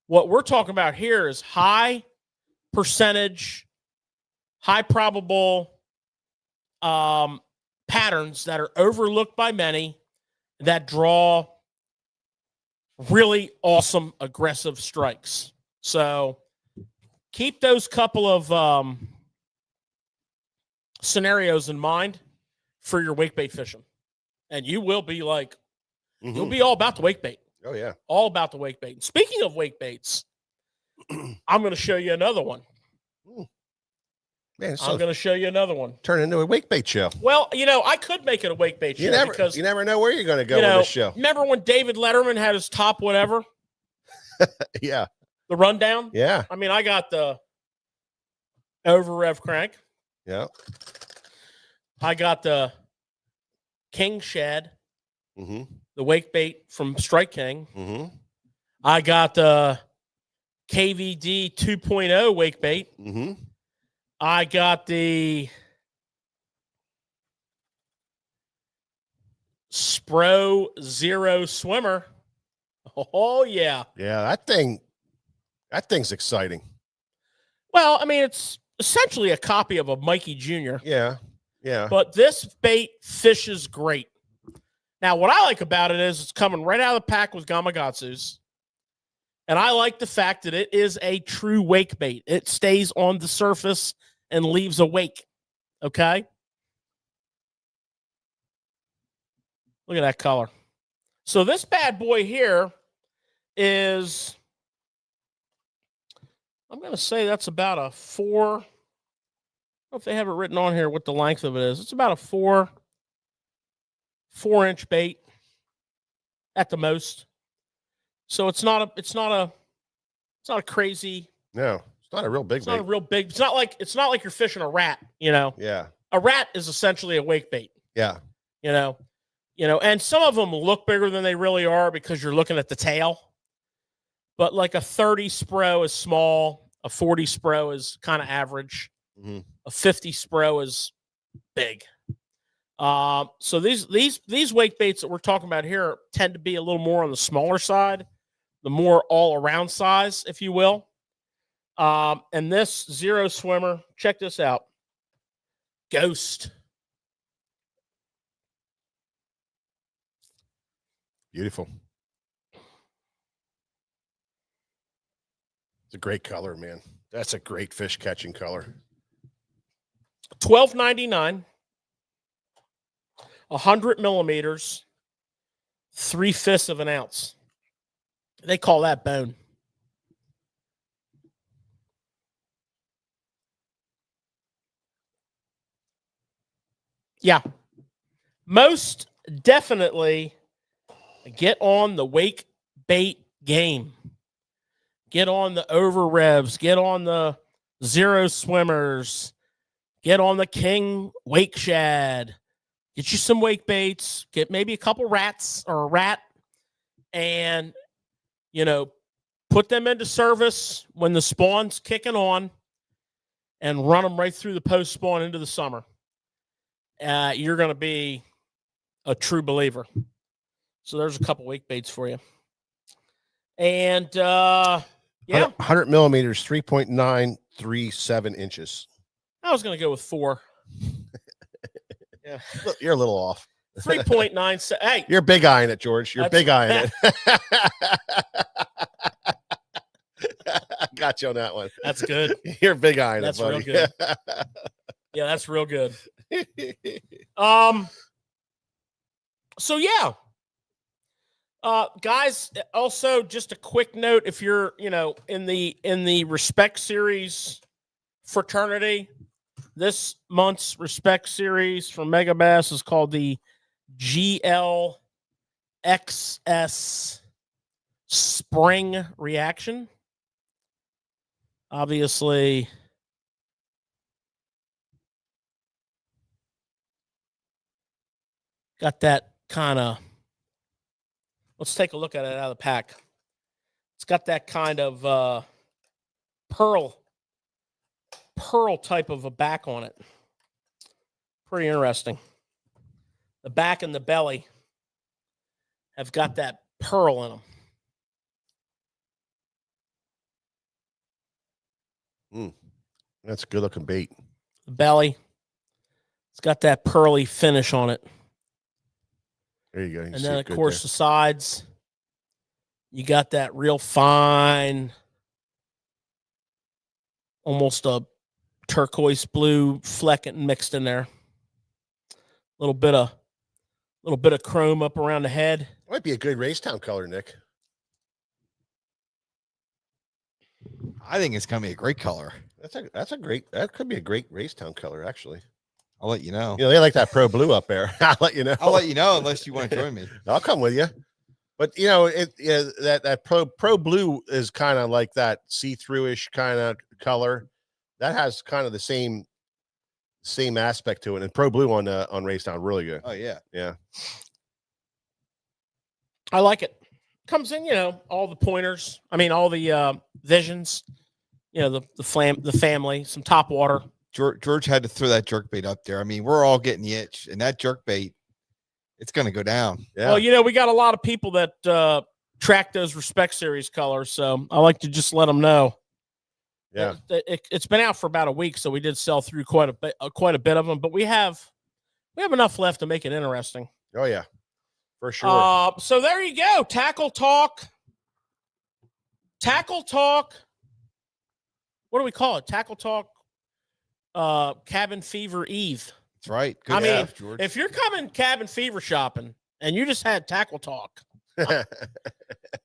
What we're talking about here is high percentage, high probable patterns that are overlooked by many that draw really awesome, aggressive strikes. So keep those couple of scenarios in mind for your wake bait fishing. And you will be like, you'll be all about the wake bait. Oh, yeah. All about the wake bait. And speaking of wake baits, I'm going to show you another one. Man, I'm going to show you another one. turn into a wake bait show. Well, I could make it a wake bait show You never know where you're going to go with this show. Remember when David Letterman had his top whatever? Yeah. The rundown? Yeah. I mean, I got the over rev crank. Yeah. I got the King Shad, Mm-hmm. the wake bait from Strike King. Mm-hmm. I got the KVD 2.0 wake bait. Mm-hmm. I got the Spro Zero Swimmer. Oh, yeah. Yeah, that thing's exciting. Well, I mean, it's essentially a copy of a Mikey Jr. Yeah. Yeah. But this bait fishes great. Now, what I like about it is it's coming right out of the pack with Gamakatsus. And I like the fact that it is a true wake bait. It stays on the surface and leaves a wake. Okay? Look at that color. So this bad boy here is, I'm going to say that's about a 4. I don't know if they have it written on here what the length of it is. It's about a 4-inch bait at the most. So it's not a crazy. No, it's not a real big It's bait. not a real big. It's not like you're fishing a rat. Yeah. A rat is essentially a wake bait. Yeah. And some of them look bigger than they really are because you're looking at the tail. But like a 30 Spro is small, a 40 Spro is kind of average, Mm-hmm. a 50 Spro is big. So these wake baits that we're talking about here tend to be a little more on the smaller side, the more all around size, if you will. And this Zero Swimmer, check this out. Ghost. Beautiful. It's a great color, man. That's a great fish catching color. $12.99, 100 millimeters, 3/5 of an ounce. They call that bone. Yeah. Most definitely get on the wake bait game. Get on the over revs. Get on the Zero Swimmers. Get on the King Wake Shad. Get you some wake baits. Get maybe a couple rats or a rat. And, put them into service when the spawn's kicking on and run them right through the post spawn into the summer. You're going to be a true believer. So there's a couple wake baits for you. And, yeah. 100 millimeters, 3.937 inches. I was going to go with 4. Yeah. Look, you're a little off. 3.97. Hey. You're big eyeing it, George. You're big eyeing it. Got you on that one. That's good. You're big eyeing That's it, buddy. real good. Yeah, that's real good. So yeah. Guys, also just a quick note, if you're, in the Respect Series fraternity, this month's Respect Series from Mega Bass is called the GLXS Spring Reaction. Obviously, got that kind of, let's take a look at it out of the pack. It's got that kind of pearl type of a back on it. Pretty interesting. The back and the belly have got that pearl in them. That's a good looking bait. The belly, it's got that pearly finish on it. There you go. And then, of course, the sides, you got that real fine, almost a turquoise blue fleck mixed in there. A little bit of chrome up around the head. Might be a good Racetown color, Nick. I think it's going to be a great color. That's a great. That could be a great Racetown color, actually. I'll let you know. You know, they like that Pro Blue up there. I'll let you know. I'll let you know unless you want to join me. I'll come with you. But you know, that Pro Blue is kind of like that see-through-ish kind of color. That has kind of the same aspect to it. And Pro Blue on Racetown, really good. Oh yeah. Yeah. I like it. Comes in, you know, all the pointers. I mean, all the visions. You know, the family, some top water. George had to throw that jerkbait up there. I mean, we're all getting the itch, and that jerkbait, it's going to go down. Yeah. Well, you know, we got a lot of people that track those Respect Series colors, so I like to just let them know. Yeah. It's been out for about a week, so we did sell through quite a bit of them, but we have enough left to make it interesting. Oh yeah, for sure. So there you go. Tackle talk. What do we call it? Tackle talk. Cabin Fever Eve. That's right. Good I mean, stuff, George. if you're coming Cabin Fever shopping and you just had tackle talk,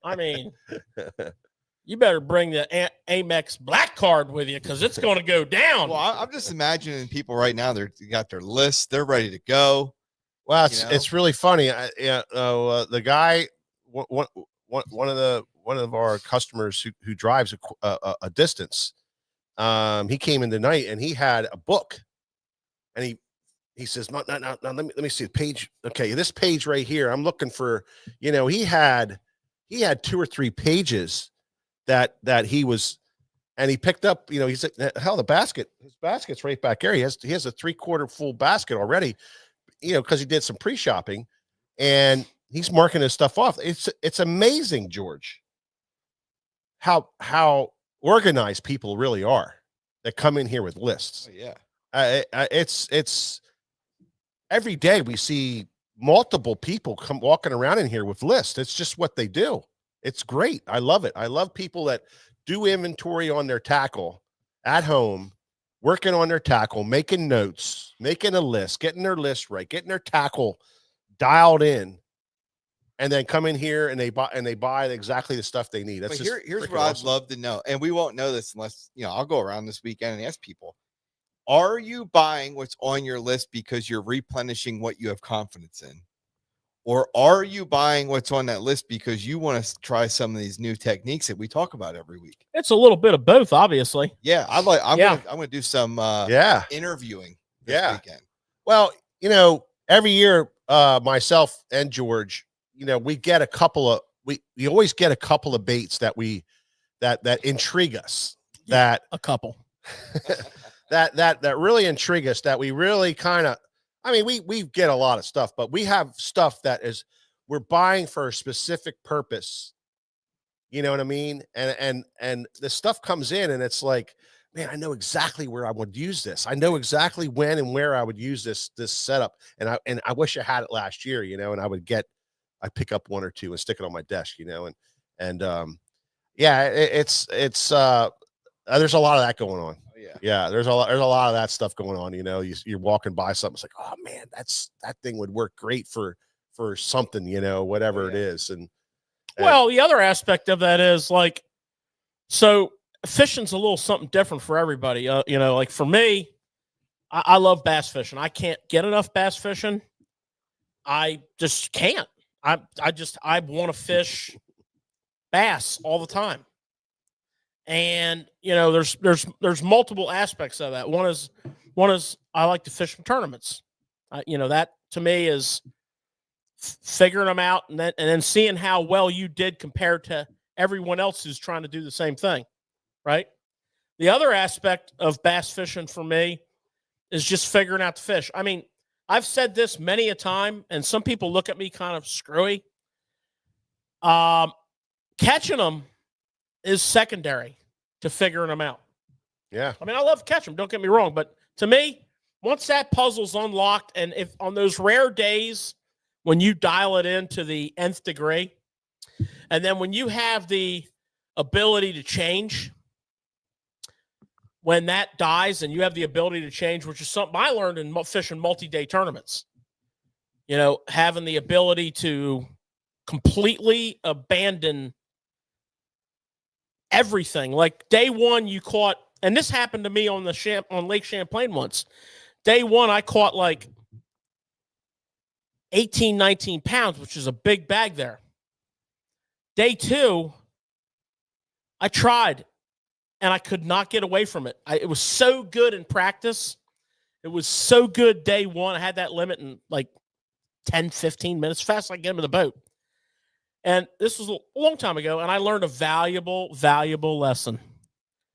I mean, you better bring the Amex Black Card with you because it's going to go down. Well, I'm just imagining people right now. They got their list. They're ready to go. Well, it's really funny. The guy, one of our customers who drives a distance, he came in tonight and he had a book, and he says, "No, let me see the page. Okay, this page right here. I'm looking for." You know, he had 2 or 3 pages that he was, and he picked up. You know, he said, "Hell, his basket's right back there. He has a 3/4 full basket already." You know, because he did some pre-shopping, and he's marking his stuff off. It's amazing, George, how organized people really are that come in here with lists. Oh, yeah. It's every day we see multiple people come walking around in here with lists. It's just what they do. It's great. I love it. I love people that do inventory on their tackle at home, working on their tackle, making notes, making a list, getting their list right, getting their tackle dialed in, and then come in here and they buy exactly the stuff they need. That's Here's what I'd love to know, and we won't know this unless, you know, I'll go around this weekend and ask people: are you buying what's on your list because you're replenishing what you have confidence in, or are you buying what's on that list because you want to try some of these new techniques that we talk about every week? It's a little bit of both, obviously. Yeah, I'm gonna do some interviewing this weekend. Well, you know, every year, myself and George, you know, we get we always get a couple of baits that intrigue us. Yeah, a couple that really intrigue us, that we really kind of, I mean, we get a lot of stuff, but we have stuff that we're buying for a specific purpose. You know what I mean? And the stuff comes in and it's like, man, I know exactly where I would use this. I know exactly when and where I would use this setup. And I wish I had it last year, you know, and I'd pick up 1 or 2 and stick it on my desk, you know, and it's there's a lot of that going on. Yeah, there's a lot of that stuff going on. You know, you're walking by something, it's like, oh man, that thing would work great for something, you know, whatever it is. And well, the other aspect of that is like, so fishing's a little something different for everybody. You know, like for me, I love bass fishing. I can't get enough bass fishing. I just can't. I want to fish bass all the time. And, you know, there's multiple aspects of that. One is I like to fish in tournaments. You know, that to me is figuring them out and then seeing how well you did compared to everyone else who's trying to do the same thing, right? The other aspect of bass fishing for me is just figuring out the fish. I mean, I've said this many a time, and some people look at me kind of screwy. Catching them is secondary to figuring them out. Yeah. I mean, I love catching them, don't get me wrong, but to me, once that puzzle's unlocked, and if on those rare days when you dial it into the nth degree, and then when you have the ability to change, when that dies and you have the ability to change, which is something I learned in fishing multi-day tournaments, you know, having the ability to completely abandon everything. Like day one, you caught and this happened to me on on Lake Champlain once. Day one, I caught like 18, 19 pounds, which is a big bag there. Day two, I tried, and I could not get away from it. It was so good in practice. It was so good day one. I had that limit in like 10, 15 minutes, fast as I get him in the boat. And this was a long time ago, and I learned a valuable, valuable lesson.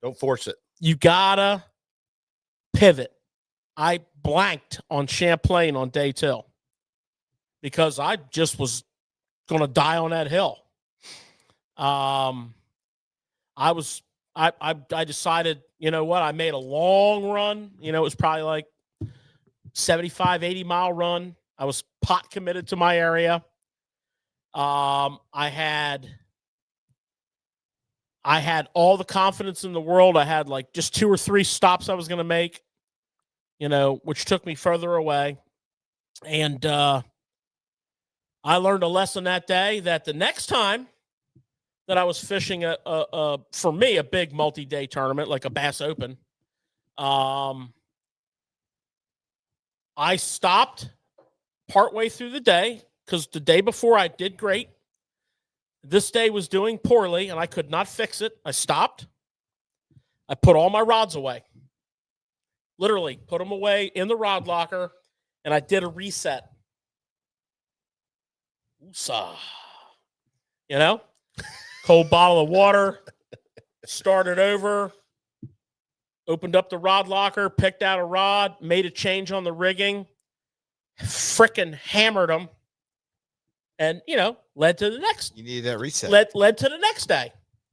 Don't force it. You gotta pivot. I blanked on Champlain on day two because I just was going to die on that hill. I decided, you know what? I made a long run. You know, it was probably like 75, 80-mile run. I was pot committed to my area. I had all the confidence in the world. I had like just 2 or 3 stops I was going to make, you know, which took me further away. And I learned a lesson that day that the next time that I was fishing for me, a big multi-day tournament, like a Bass Open, I stopped partway through the day because the day before I did great. This day was doing poorly, and I could not fix it. I stopped. I put all my rods away. Literally put them away in the rod locker, and I did a reset. Woosah. You know? Cold bottle of water, started over, opened up the rod locker, picked out a rod, made a change on the rigging, frickin' hammered them, and, you know, led to the next. You needed that reset. Led to the next day,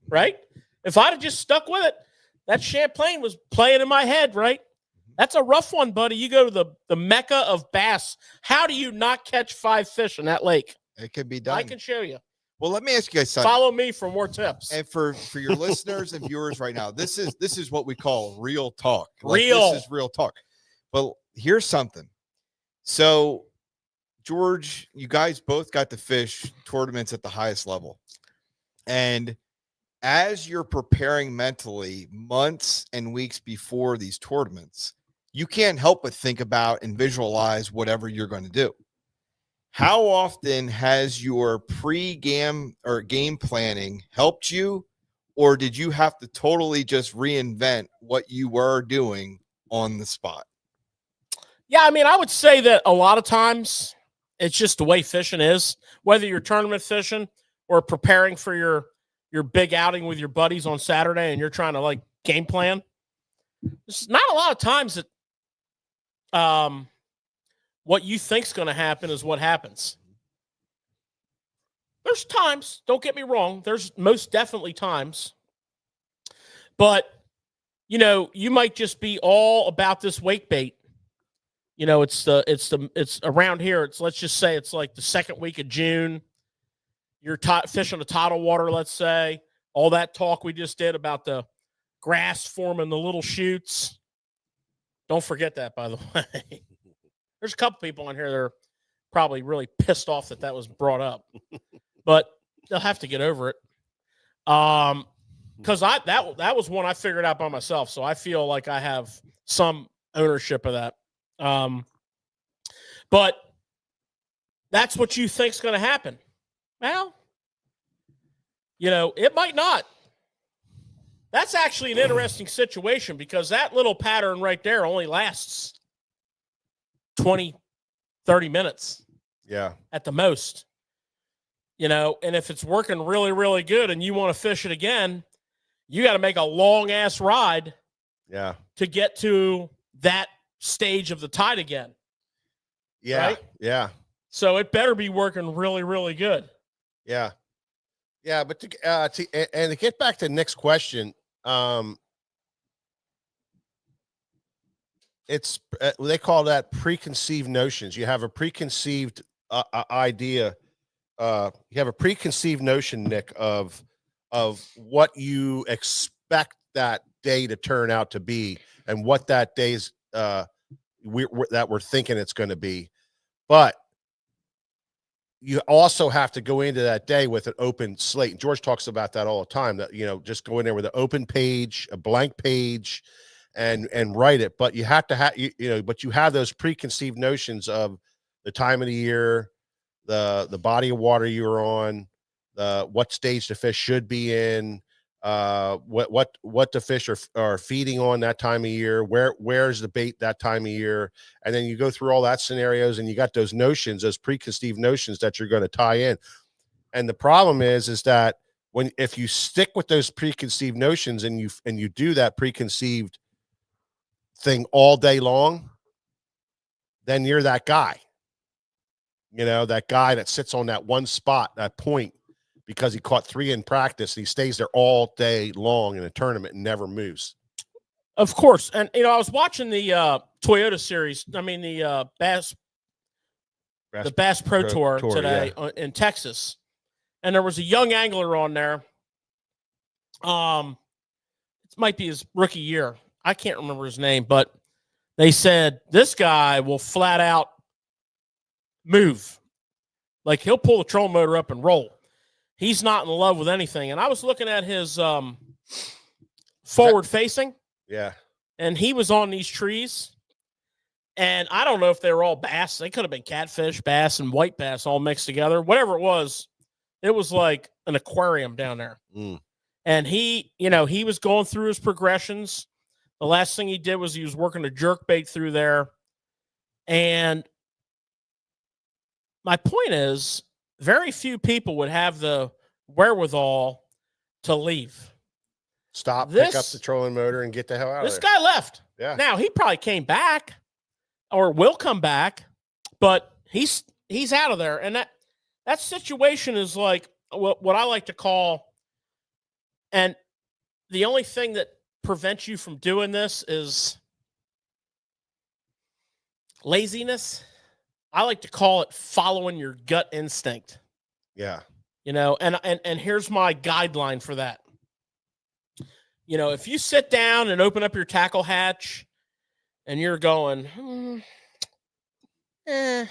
right? If I'd have just stuck with it, that Champlain was playing in my head, right? That's a rough one, buddy. You go to the mecca of bass. How do you not catch 5 fish in that lake? It could be done. I can show you. Well, let me ask you guys something. Follow me for more tips. And for your listeners and viewers right now, this is what we call real talk. Real. This is real talk. But here's something. So, George, you guys both got to fish tournaments at the highest level. And as you're preparing mentally months and weeks before these tournaments, you can't help but think about and visualize whatever you're going to do. How often has your pre-game or game planning helped you, or did you have to totally just reinvent what you were doing on the spot? Yeah, I mean, I would say that a lot of times it's just the way fishing is, whether you're tournament fishing or preparing for your big outing with your buddies on Saturday and you're trying to like game plan. There's not a lot of times that what you think's going to happen is what happens. There's times, don't get me wrong, there's most definitely times. But, you know, you might just be all about this wake bait. You know, it's around here. Let's just say it's like the second week of June. You're fishing a tidal water, let's say. All that talk we just did about the grass forming the little shoots. Don't forget that, by the way. There's a couple people on here that are probably really pissed off that was brought up, but they'll have to get over it. Because that was one I figured out by myself, so I feel like I have some ownership of that. But that's what you think's going to happen. Well, you know, it might not. That's actually an interesting situation because that little pattern right there only lasts 20, 30 minutes. Yeah. At the most. You know, and if it's working really, really good and you want to fish it again, you got to make a long ass ride. Yeah. To get to that stage of the tide again. Yeah. Right? Yeah. So it better be working really, really good. Yeah. Yeah. But to get back to Nick's question, it's they call that preconceived notions. You have a preconceived idea. You have a preconceived notion, Nick, of what you expect that day to turn out to be, and what that day's we're thinking it's going to be. But you also have to go into that day with an open slate. And George talks about that all the time, that, just go in there with an open page, a blank page, and write it. But you have to have, but you have those preconceived notions of the time of the year, the body of water you're on, what stage the fish should be in, what the fish are feeding on that time of year, where's the bait that time of year. And then you go through all that scenarios, and you got those notions, those preconceived notions that you're going to tie in. And the problem is that if you stick with those preconceived notions and you do that preconceived thing all day long, then you're that guy, that guy that sits on that one spot, that point, because he caught 3 in practice. And he stays there all day long in a tournament and never moves. Of course. And, I was watching the Toyota series. I mean, the Bass Pro Tour today in Texas. And there was a young angler on there. It might be his rookie year. I can't remember his name, but they said this guy will flat out move. Like, he'll pull the trolling motor up and roll. He's not in love with anything. And I was looking at his forward facing. Yeah. And he was on these trees. And I don't know if they were all bass. They could have been catfish, bass, and white bass all mixed together. Whatever it was like an aquarium down there. Mm. And he was going through his progressions. The last thing he did was he was working a jerk bait through there. And my point is, very few people would have the wherewithal to leave. Stop, pick up the trolling motor, and get the hell out of there. This guy left. Yeah. Now, he probably came back or will come back, but he's out of there. And that situation is like what I like to call, and the only thing that prevents you from doing this is laziness. I like to call it following your gut instinct. Yeah. And here's my guideline for that. If you sit down and open up your tackle hatch and you're going, you're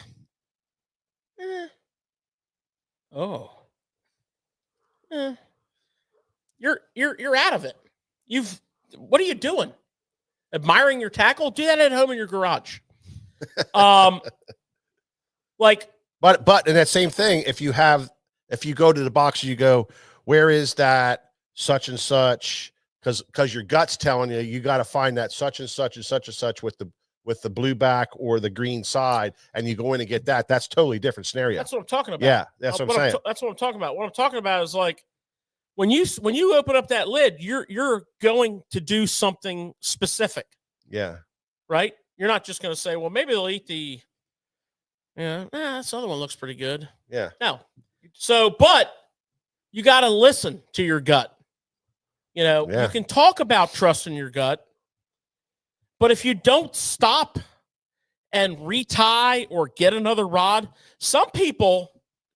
out of it. What are you doing? Admiring your tackle? Do that at home in your garage. But in that same thing, if you go to the box, you go, where is that such and such? Because your gut's telling you got to find that such and such and such and such with the blue back or the green side, and you go in and get that. That's totally different scenario. That's what I'm talking about. Yeah, that's what I'm saying. That's what I'm talking about. What I'm talking about is like when you open up that lid, you're going to do something specific. Yeah. Right? You're not just going to say, well, maybe they'll eat the. Yeah, this other one looks pretty good. Yeah. No. So, but you got to listen to your gut. You can talk about trusting your gut, but if you don't stop and retie or get another rod, some people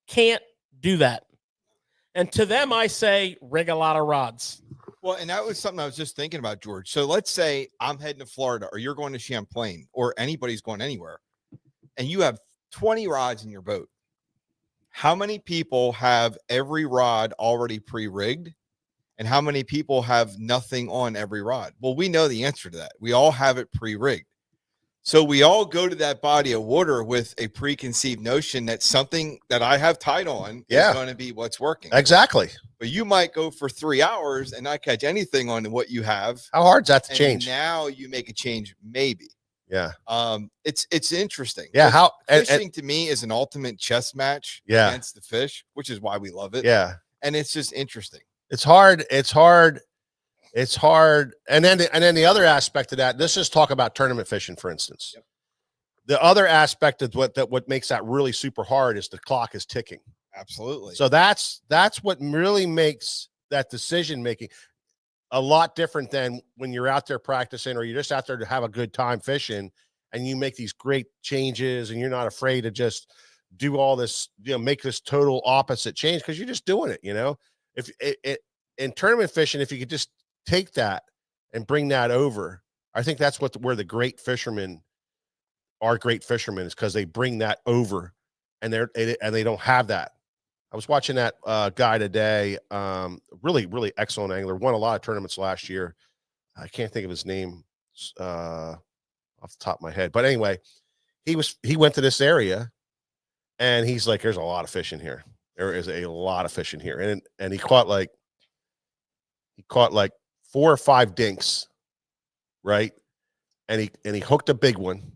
can't do that. And to them, I say, rig a lot of rods. Well, and that was something I was just thinking about, George. So let's say I'm heading to Florida, or you're going to Champlain, or anybody's going anywhere, and you have 20 rods in your boat. How many people have every rod already pre-rigged? And how many people have nothing on every rod? Well, we know the answer to that. We all have it pre-rigged. So we all go to that body of water with a preconceived notion that something that I have tied on is going to be what's working. Exactly. But you might go for 3 hours and not catch anything on what you have. How hard is that to change? Now you make a change, maybe. Yeah. It's interesting. Yeah. Fishing to me is an ultimate chess match against the fish, which is why we love it. Yeah. And it's just interesting. It's hard. And then the other aspect of that, let's just talk about tournament fishing, for instance. Yep. The other aspect of what makes that really super hard is the clock is ticking. Absolutely. So that's what really makes that decision making a lot different than when you're out there practicing, or you're just out there to have a good time fishing, and you make these great changes and you're not afraid to just do all this, make this total opposite change, because you're just doing it. If in tournament fishing, if you could just take that and bring that over, I think that's where the great fishermen are great fishermen, is because they bring that over and they don't have that. I was watching that guy today. Really, really excellent angler. Won a lot of tournaments last year. I can't think of his name off the top of my head, but anyway, he went to this area, and he's like, "There's a lot of fish in here. There is a lot of fish in here," and he caught like 4 or 5 dinks, right? And he hooked a big one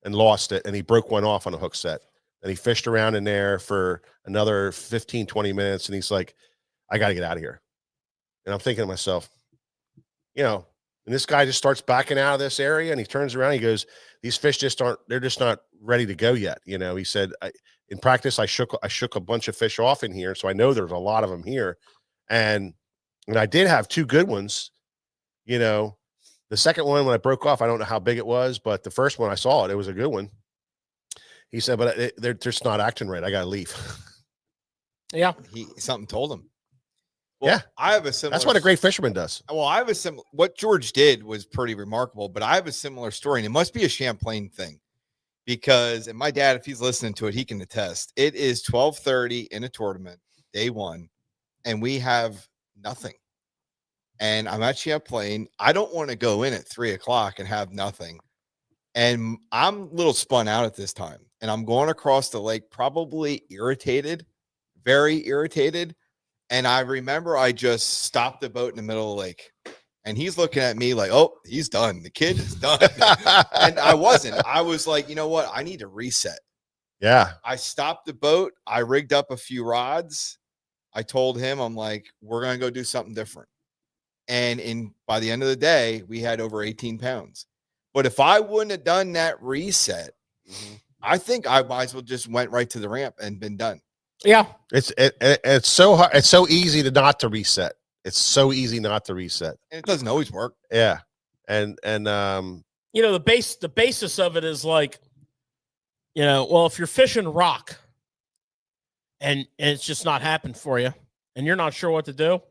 and lost it, and he broke one off on a hook set. And he fished around in there for another 15, 20 minutes. And he's like, I got to get out of here. And I'm thinking to myself, and this guy just starts backing out of this area, and he turns around. He goes, these fish they're just not ready to go yet. He said, in practice, I shook a bunch of fish off in here. So I know there's a lot of them here. And I did have 2 good ones, the second one, when I broke off, I don't know how big it was, but the first one I saw it was a good one. He said, but they're just not acting right. I got to leave. Yeah. Something told him. Well, yeah. I have a similar. That's what a great fisherman does. Well, I have a similar. What George did was pretty remarkable, but I have a similar story, and it must be a Champlain thing because, and my dad, if he's listening to it, he can attest. It is 12:30 in a tournament, day 1, and we have nothing. And I'm at Champlain. I don't want to go in at 3:00 and have nothing. And I'm a little spun out at this time. And I'm going across the lake, probably irritated, very irritated. And I remember I just stopped the boat in the middle of the lake. And he's looking at me like, oh, he's done. The kid is done. And I wasn't. I was like, you know what? I need to reset. Yeah. I stopped the boat. I rigged up a few rods. I told him, I'm like, we're going to go do something different. And by the end of the day, we had over 18 pounds. But if I wouldn't have done that reset, I think I might as well just went right to the ramp and been done. Yeah. It's so hard. It's so easy not to reset. It's so easy not to reset. And it doesn't always work. Yeah. And the basis of it is like, well, if you're fishing rock and it's just not happened for you and you're not sure what to do,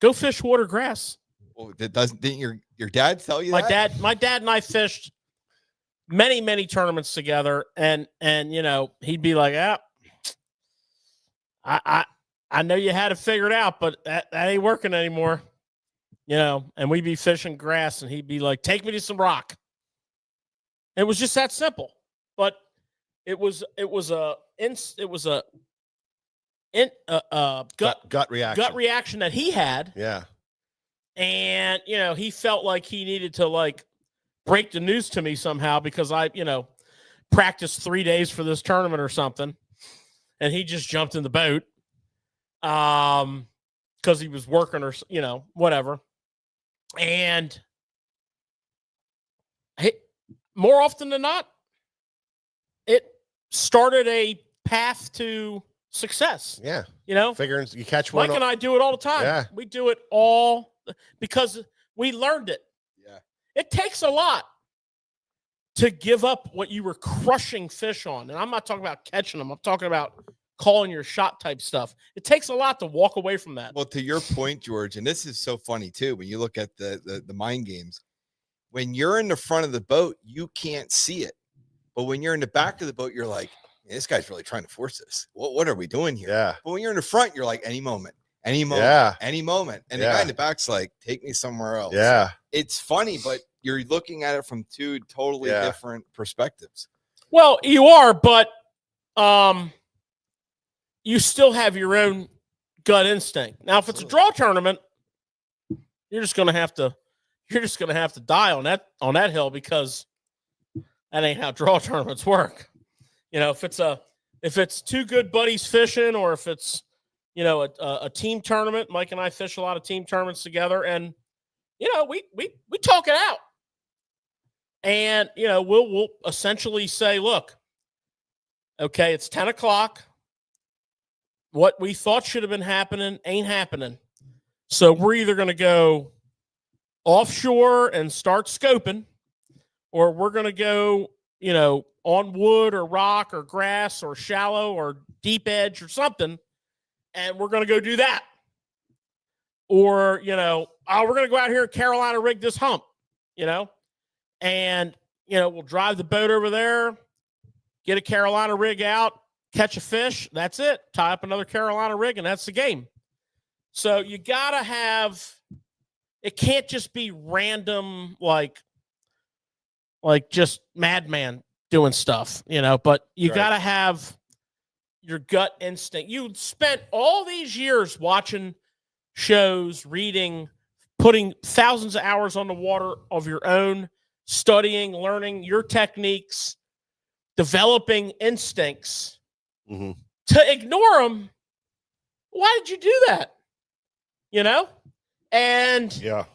go fish water grass. Well, didn't your dad tell you that? My dad and I fished many, many tournaments together, and he'd be like, I know you had it figured out, but that ain't working anymore. And we'd be fishing grass, and he'd be like, take me to some rock. It was just that simple. But it was a gut reaction that he had. Yeah. And, he felt like he needed to break the news to me somehow because I, practiced 3 days for this tournament or something. And he just jumped in the boat because he was working or, whatever. And more often than not, it started a path to success. Yeah. Figuring you catch one. Mike and I do it all the time. Yeah. We do it all because we learned it. Yeah. It takes a lot to give up what you were crushing fish on. And I'm not talking about catching them. I'm talking about calling your shot type stuff. It takes a lot to walk away from that. Well, to your point, George, and this is so funny too, when you look at the mind games, when you're in the front of the boat, you can't see it. But when you're in the back of the boat, you're like, this guy's really trying to force this. What are we doing here? Yeah. But when you're in the front, you're like, any moment. Yeah. Any moment. And the guy in the back's like, take me somewhere else. Yeah. It's funny, but you're looking at it from 2 totally different perspectives. Well, you are, but you still have your own gut instinct. Now, if it's a draw tournament, you're just gonna have to die on that hill because that ain't how draw tournaments work. If it's 2 good buddies fishing, or if it's a team tournament. Mike and I fish a lot of team tournaments together, and we talk it out. And we'll essentially say, look, okay, it's 10:00. What we thought should have been happening ain't happening. So we're either going to go offshore and start scoping, or we're going to go, on wood or rock or grass or shallow or deep edge or something, and we're going to go do that. Or, we're going to go out here and Carolina rig this hump, and, we'll drive the boat over there, get a Carolina rig out, catch a fish, that's it. Tie up another Carolina rig, and that's the game. So you got to have, it can't just be random, like just madman doing stuff, but you Right. got to have your gut instinct. You spent all these years watching shows, reading, putting thousands of hours on the water of your own, studying, learning your techniques, developing instincts. Mhm. To ignore them, why did you do that? And Yeah.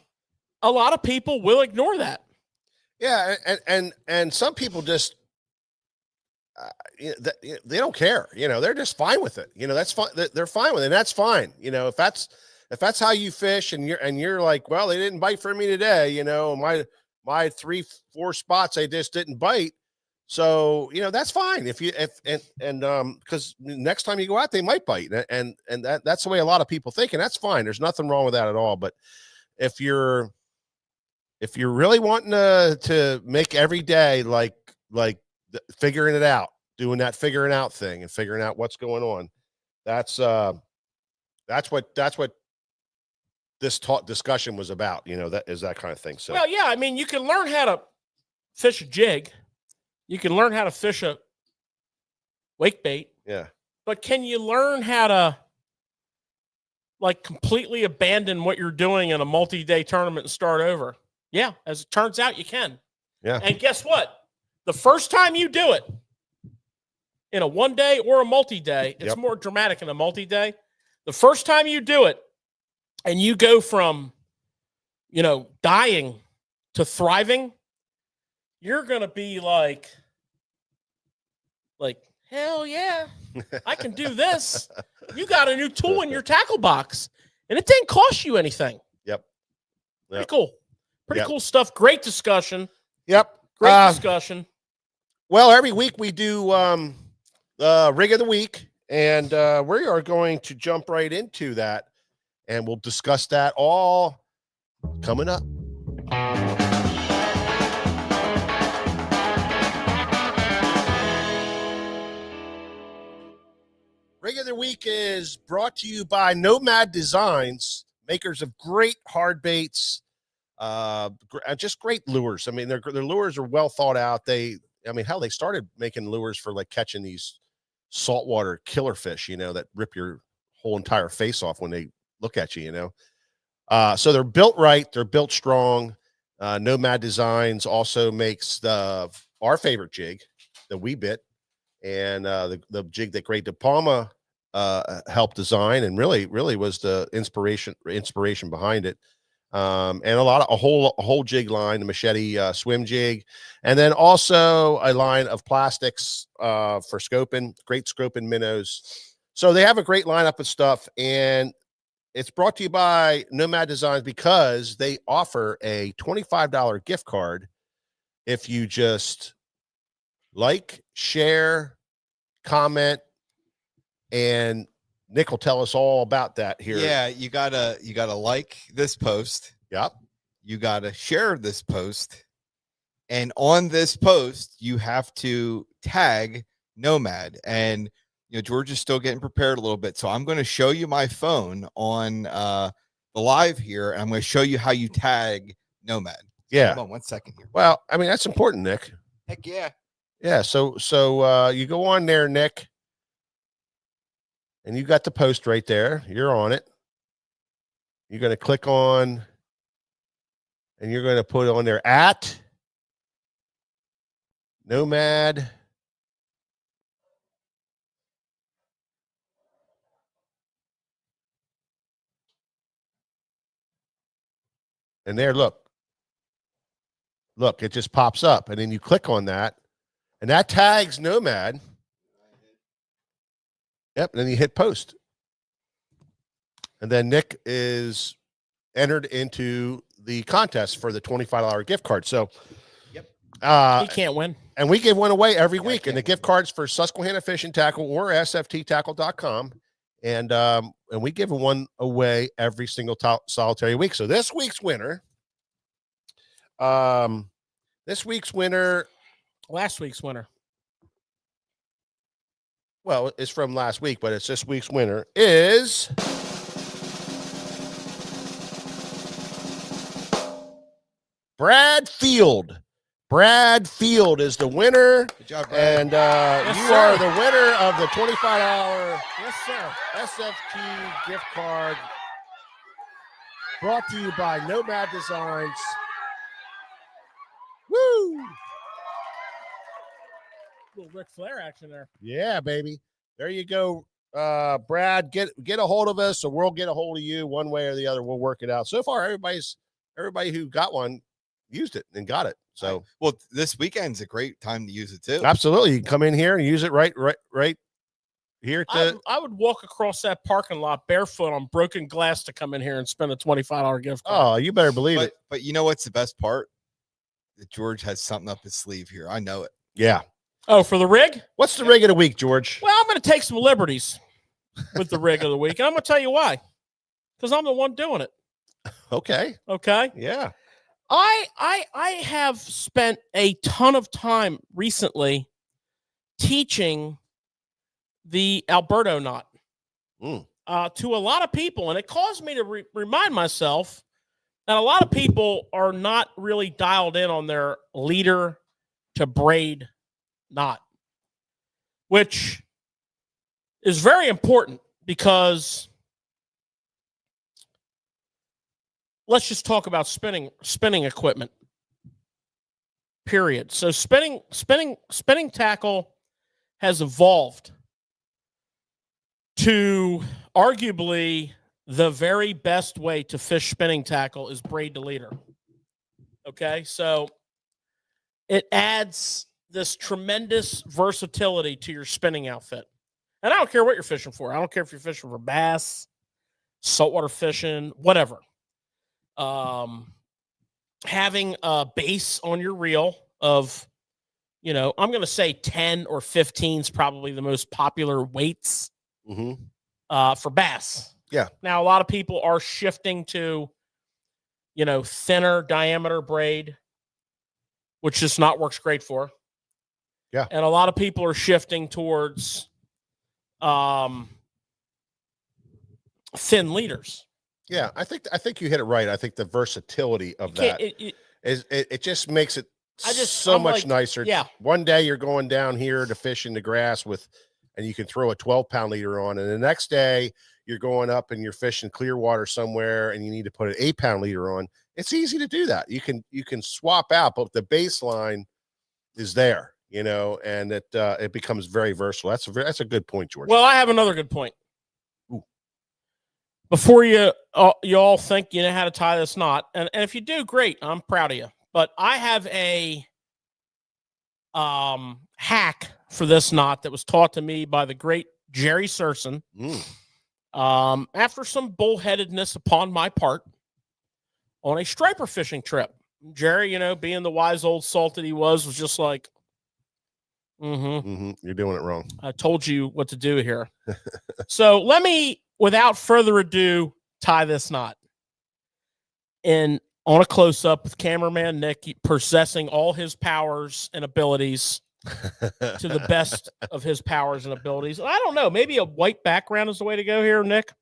a lot of people will ignore that. Yeah, and some people just they don't care. They're just fine with it. That's fine. They're fine with it. And that's fine. If that's how you fish, and you're like, well, they didn't bite for me today. My 3-4 spots they just didn't bite. So that's fine. Because next time you go out, they might bite, and that's the way a lot of people think, and that's fine. There's nothing wrong with that at all. But if you're really wanting to make every day like figuring it out, doing that figuring out thing and figuring out what's going on, that's what this discussion was about. That is that kind of thing. So Well, yeah, I mean, you can learn how to fish a jig. You can learn how to fish a wake bait. yeah, But can you learn how to completely abandon what you're doing in a multi-day tournament and start over? Yeah, as it turns out, you can. yeah, And guess what? The first time you do it in a 1 day or a multi-day, it's Yep. more dramatic in a multi-day. The first time you do it and you go from, dying to thriving, you're going to be like, hell yeah, I can do this. You got a new tool in your tackle box, and it didn't cost you anything. Yep. Pretty Yep. cool. Pretty Yep. cool stuff. Great discussion. yep. Great discussion. Well, every week we do rig of the week, and we are going to jump right into that, and we'll discuss that all coming up. Rig of the week is brought to you by Nomad Designs, makers of great hard baits, just great lures. I mean, their lures are well thought out. They started making lures for catching these saltwater killer fish, that rip your whole entire face off when they look at you, so they're built right. They're built strong. Nomad Designs also makes our favorite jig, the Wee Bit, and the jig that Greg DePalma helped design, and really was the inspiration behind it. And a whole jig line, the Machete swim jig, and then also a line of plastics for scoping, great scoping minnows. So they have a great lineup of stuff, and it's brought to you by Nomad Designs because they offer a $25 gift card if you just share, comment, and Nick will tell us all about that here. Yeah, you gotta like this post. Yep. You gotta share this post, and on this post you have to tag Nomad. And George is still getting prepared a little bit, so I'm going to show you my phone on the live here, and I'm going to show you how you tag Nomad. Yeah. Hold on 1 second here. Well, I mean, that's important, Nick. Heck yeah. Yeah. So you go on there, Nick, and you got the post right there. You're on it. You're going to click on, and you're going to put on there at Nomad. And there, look, it just pops up, and then you click on that, and that tags Nomad. Yep. And then you hit post, and then Nick is entered into the contest for the $25 gift card. So, Yep. He can't win. And we give one away every Yeah, week, and the gift cards for Susquehanna Fishing Tackle or sfttackle.com. And we give one away every single solitary week. So this week's winner, Last week's winner. well, it's from last week, but it's this week's winner is Brad Field. Brad Field is the winner. Good job, Brad. And Yes, you sir. are the winner of the $25 Yes, sir. SFT gift card brought to you by Nomad Designs. Woo! Little Ric Flair action there. Yeah, baby. There you go. Brad, get a hold of us, or we'll get a hold of you one way or the other. We'll work it out. So far, everybody who got one used it and got it. So Well, this weekend's a great time to use it too. absolutely, you can come in here and use it right here at the I would walk across that parking lot barefoot on broken glass to come in here and spend a $25 gift card. Oh, you better believe it. But you know what's the best part? That George has something up his sleeve here. I know it. Yeah. Oh, for the rig? What's the rig of the week, George? Well, I'm going to take some liberties with the rig of the week. And I'm going to tell you why. Because I'm the one doing it. Okay. Okay. Yeah. I have spent a ton of time recently teaching the Alberto knot to a lot of people. And it caused me to remind myself that a lot of people are not really dialed in on their leader to braid knot, which is very important because let's just talk about spinning equipment. Period. So spinning tackle has evolved to arguably the very best way to fish spinning tackle is braid to leader. Okay, so it adds this tremendous versatility to your spinning outfit. And I don't care what you're fishing for. I don't care if you're fishing for bass, saltwater fishing, whatever. Having a base on your reel of, I'm going to say 10 or 15 is probably the most popular weights for bass. Yeah. Now, a lot of people are shifting to, thinner diameter braid, which just not works great for. Yeah. And a lot of people are shifting towards thin leaders. Yeah, I think you hit it right. I think the versatility of that it just makes it so much nicer. Yeah. One day you're going down here to fish in the grass and you can throw a 12-pound leader on, and the next day you're going up and you're fishing clear water somewhere and you need to put an 8-pound leader on. It's easy to do that. You can swap out, but the baseline is there, and it becomes very versatile. That's a good point, George. Well, I have another good point. Ooh. Before you all think you know how to tie this knot, and if you do, great. I'm proud of you. But I have a hack for this knot that was taught to me by the great Jerry Surson. After some bullheadedness upon my part on a striper fishing trip. Jerry, being the wise old salt that he was just like, You're doing it wrong. I told you what to do here. So let me, without further ado, tie this knot. And on a close-up with cameraman Nick possessing all his powers and abilities to the best of his powers and abilities. I don't know. Maybe a white background is the way to go here, Nick.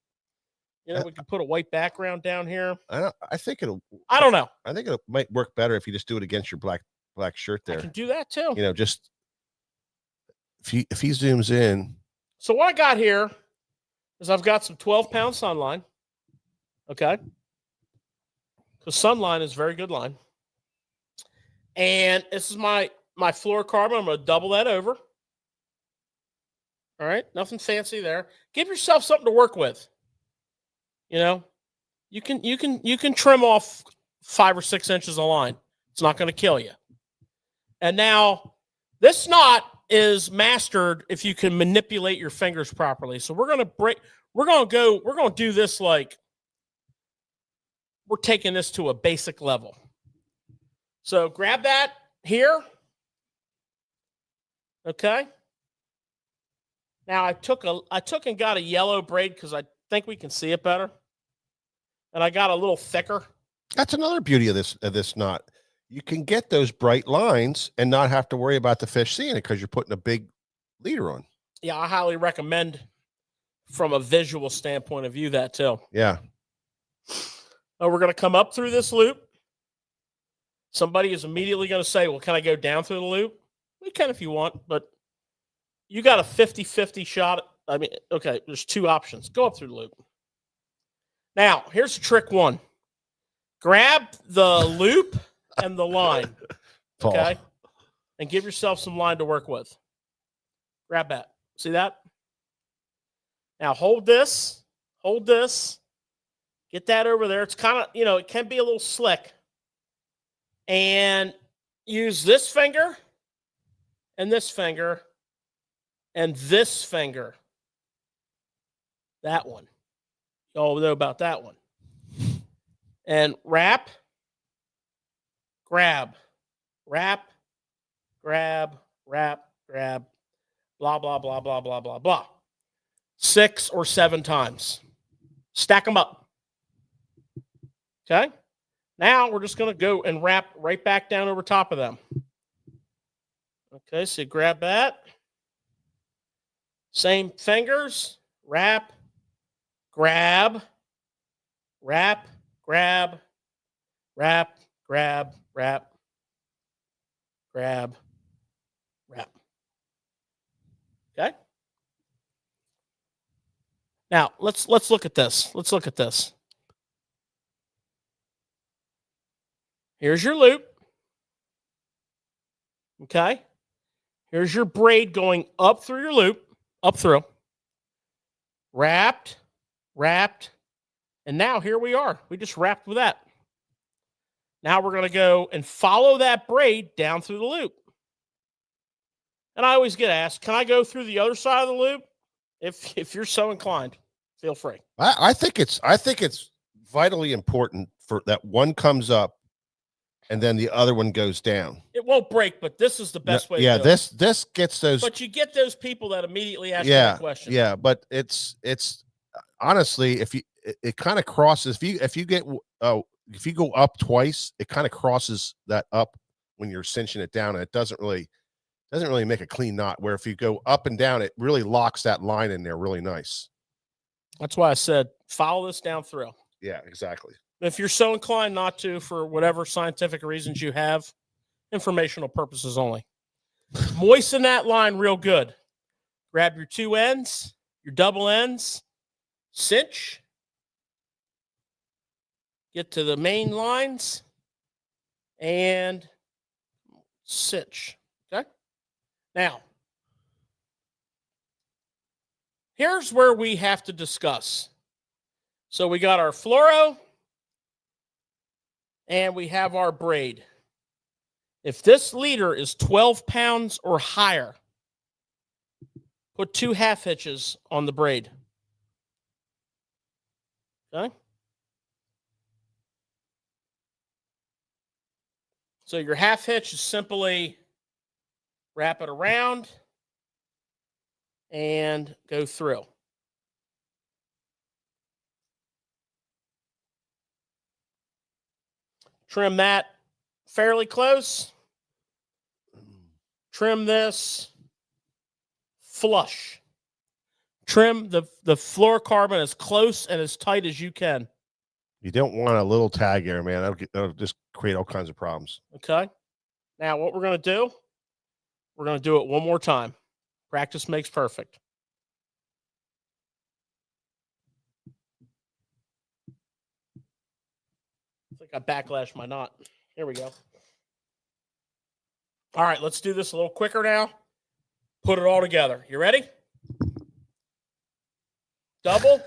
We could put a white background down here. I think I don't know. I think it might work better if you just do it against your black shirt there. I can do that too. Just if he zooms in. So what I got here is I've got some 12-pound Sunline. Okay. Because Sunline is a very good line. And this is my fluorocarbon. I'm going to double that over. All right. Nothing fancy there. Give yourself something to work with. You can trim off 5 or 6 inches of line. It's not going to kill you. And now this knot is mastered if you can manipulate your fingers properly. So we're going to do this like we're taking this to a basic level. So grab that here. Okay. Now I took and got a yellow braid because I think we can see it better. And I got a little thicker. That's another beauty of this knot. You can get those bright lines and not have to worry about the fish seeing it because you're putting a big leader on. Yeah, I highly recommend from a visual standpoint of view that too. Yeah. We're going to come up through this loop. Somebody is immediately going to say, well, can I go down through the loop? You can if you want, but you got a 50-50 shot. I mean, okay, there's two options. Go up through the loop. Now, here's trick one. Grab the loop and the line, Paul. okay? And give yourself some line to work with. Grab that. See that? Now, hold this. Hold this. Get that over there. It's kind of, it can be a little slick. And use this finger and this finger and this finger. That one. You all know about that one. And wrap, grab, wrap, grab, wrap, grab, blah, blah, blah, blah, blah, blah, blah. 6 or 7 times. Stack them up. Okay? Now we're just going to go and wrap right back down over top of them. Okay, so grab that. Same fingers. Wrap, grab, wrap, grab, wrap, grab, wrap, grab, wrap. Okay? Now, let's look at this. Let's look at this. Here's your loop. Okay? Here's your braid going up through your loop, up through. Wrapped, wrapped, and now here we are. We just wrapped with that. Now we're going to go and follow that braid down through the loop. And I always get asked, can I go through the other side of the loop? If you're so inclined, feel free. I think it's vitally important for that one comes up and then the other one goes down. It won't break, but this is the best way to do it. This gets those. But you get those people that immediately ask that question. Yeah, but it's honestly, if it kind of crosses, if you go up twice, it kind of crosses that up when you're cinching it down, and it doesn't really make a clean knot. Where if you go up and down, it really locks that line in there really nice. That's why I said follow this down through. Yeah, exactly. If you're so inclined not to, for whatever scientific reasons you have, informational purposes only. Moisten that line real good. Grab your 2 ends, your double ends, cinch. Get to the main lines and cinch. Okay? Now, here's where we have to discuss. So we got our fluoro and we have our braid. If this leader is 12 pounds or higher, put 2 half hitches on the braid. Okay? So your half hitch is simply wrap it around and go through. Trim that fairly close. Trim this flush. Trim the fluorocarbon as close and as tight as you can. You don't want a little tag here, man. That'll just create all kinds of problems. Okay. Now what we're going to do, we're going to do it one more time. Practice makes perfect. I think I backlashed my knot. Here we go. All right, let's do this a little quicker now. Put it all together. You ready? Double.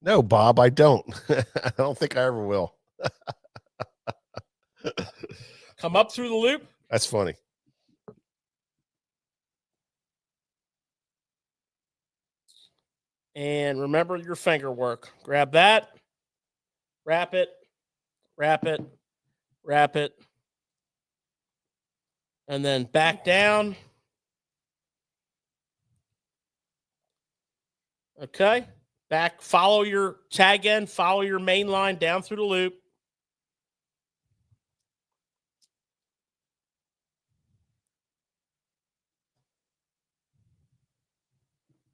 No, Bob, I don't. I don't think I ever will. Come up through the loop. That's funny. And remember your finger work. Grab that. Wrap it. Wrap it. Wrap it. And then back down. Okay. Back, follow your tag end, follow your main line down through the loop.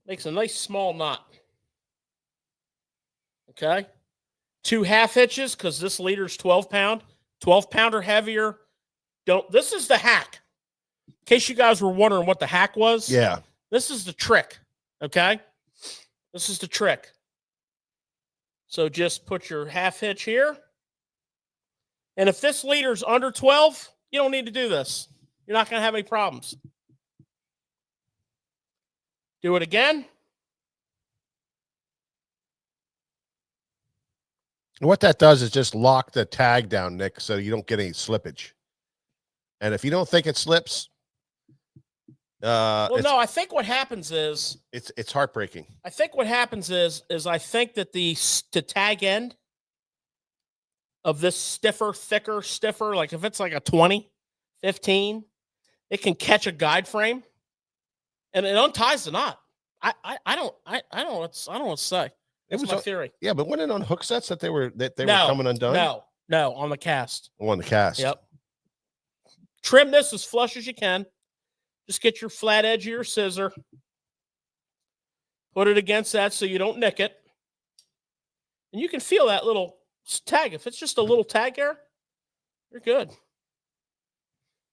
Makes a nice small knot. Okay. 2 half hitches, because this leader's 12 pound. 12 pound or heavier. This is the hack. In case you guys were wondering what the hack was. Yeah. This is the trick. Okay. This is the trick. So just put your half hitch here. And if this leader's under 12, you don't need to do this. You're not going to have any problems. Do it again. What that does is just lock the tag down, Nick, so you don't get any slippage. And if you don't think it slips, no, I think what happens is it's heartbreaking. I think what happens is I think that the tag end of this stiffer, like if it's like a 20, 15, it can catch a guide frame and it unties the knot. I don't know what to say. It was my theory. Yeah, but wasn't it on hook sets that they were coming undone? No, on the cast. On the cast. Yep. Trim this as flush as you can. Just get your flat edge of your scissor. Put it against that so you don't nick it. And you can feel that little tag. If it's just a little tag there, you're good.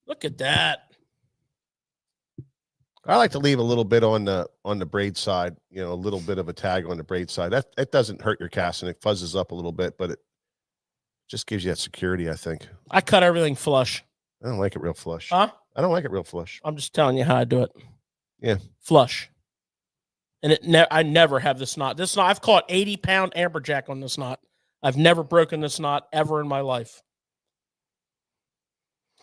Look at that. I like to leave a little bit on the braid side, a little bit of a tag on the braid side. That doesn't hurt your casting. It fuzzes up a little bit, but it just gives you that security, I think. I cut everything flush. I don't like it real flush. Huh? I don't like it real flush. I'm just telling you how I do it. Yeah. Flush. And I never have this knot. This knot, I've caught 80-pound amberjack on this knot. I've never broken this knot ever in my life.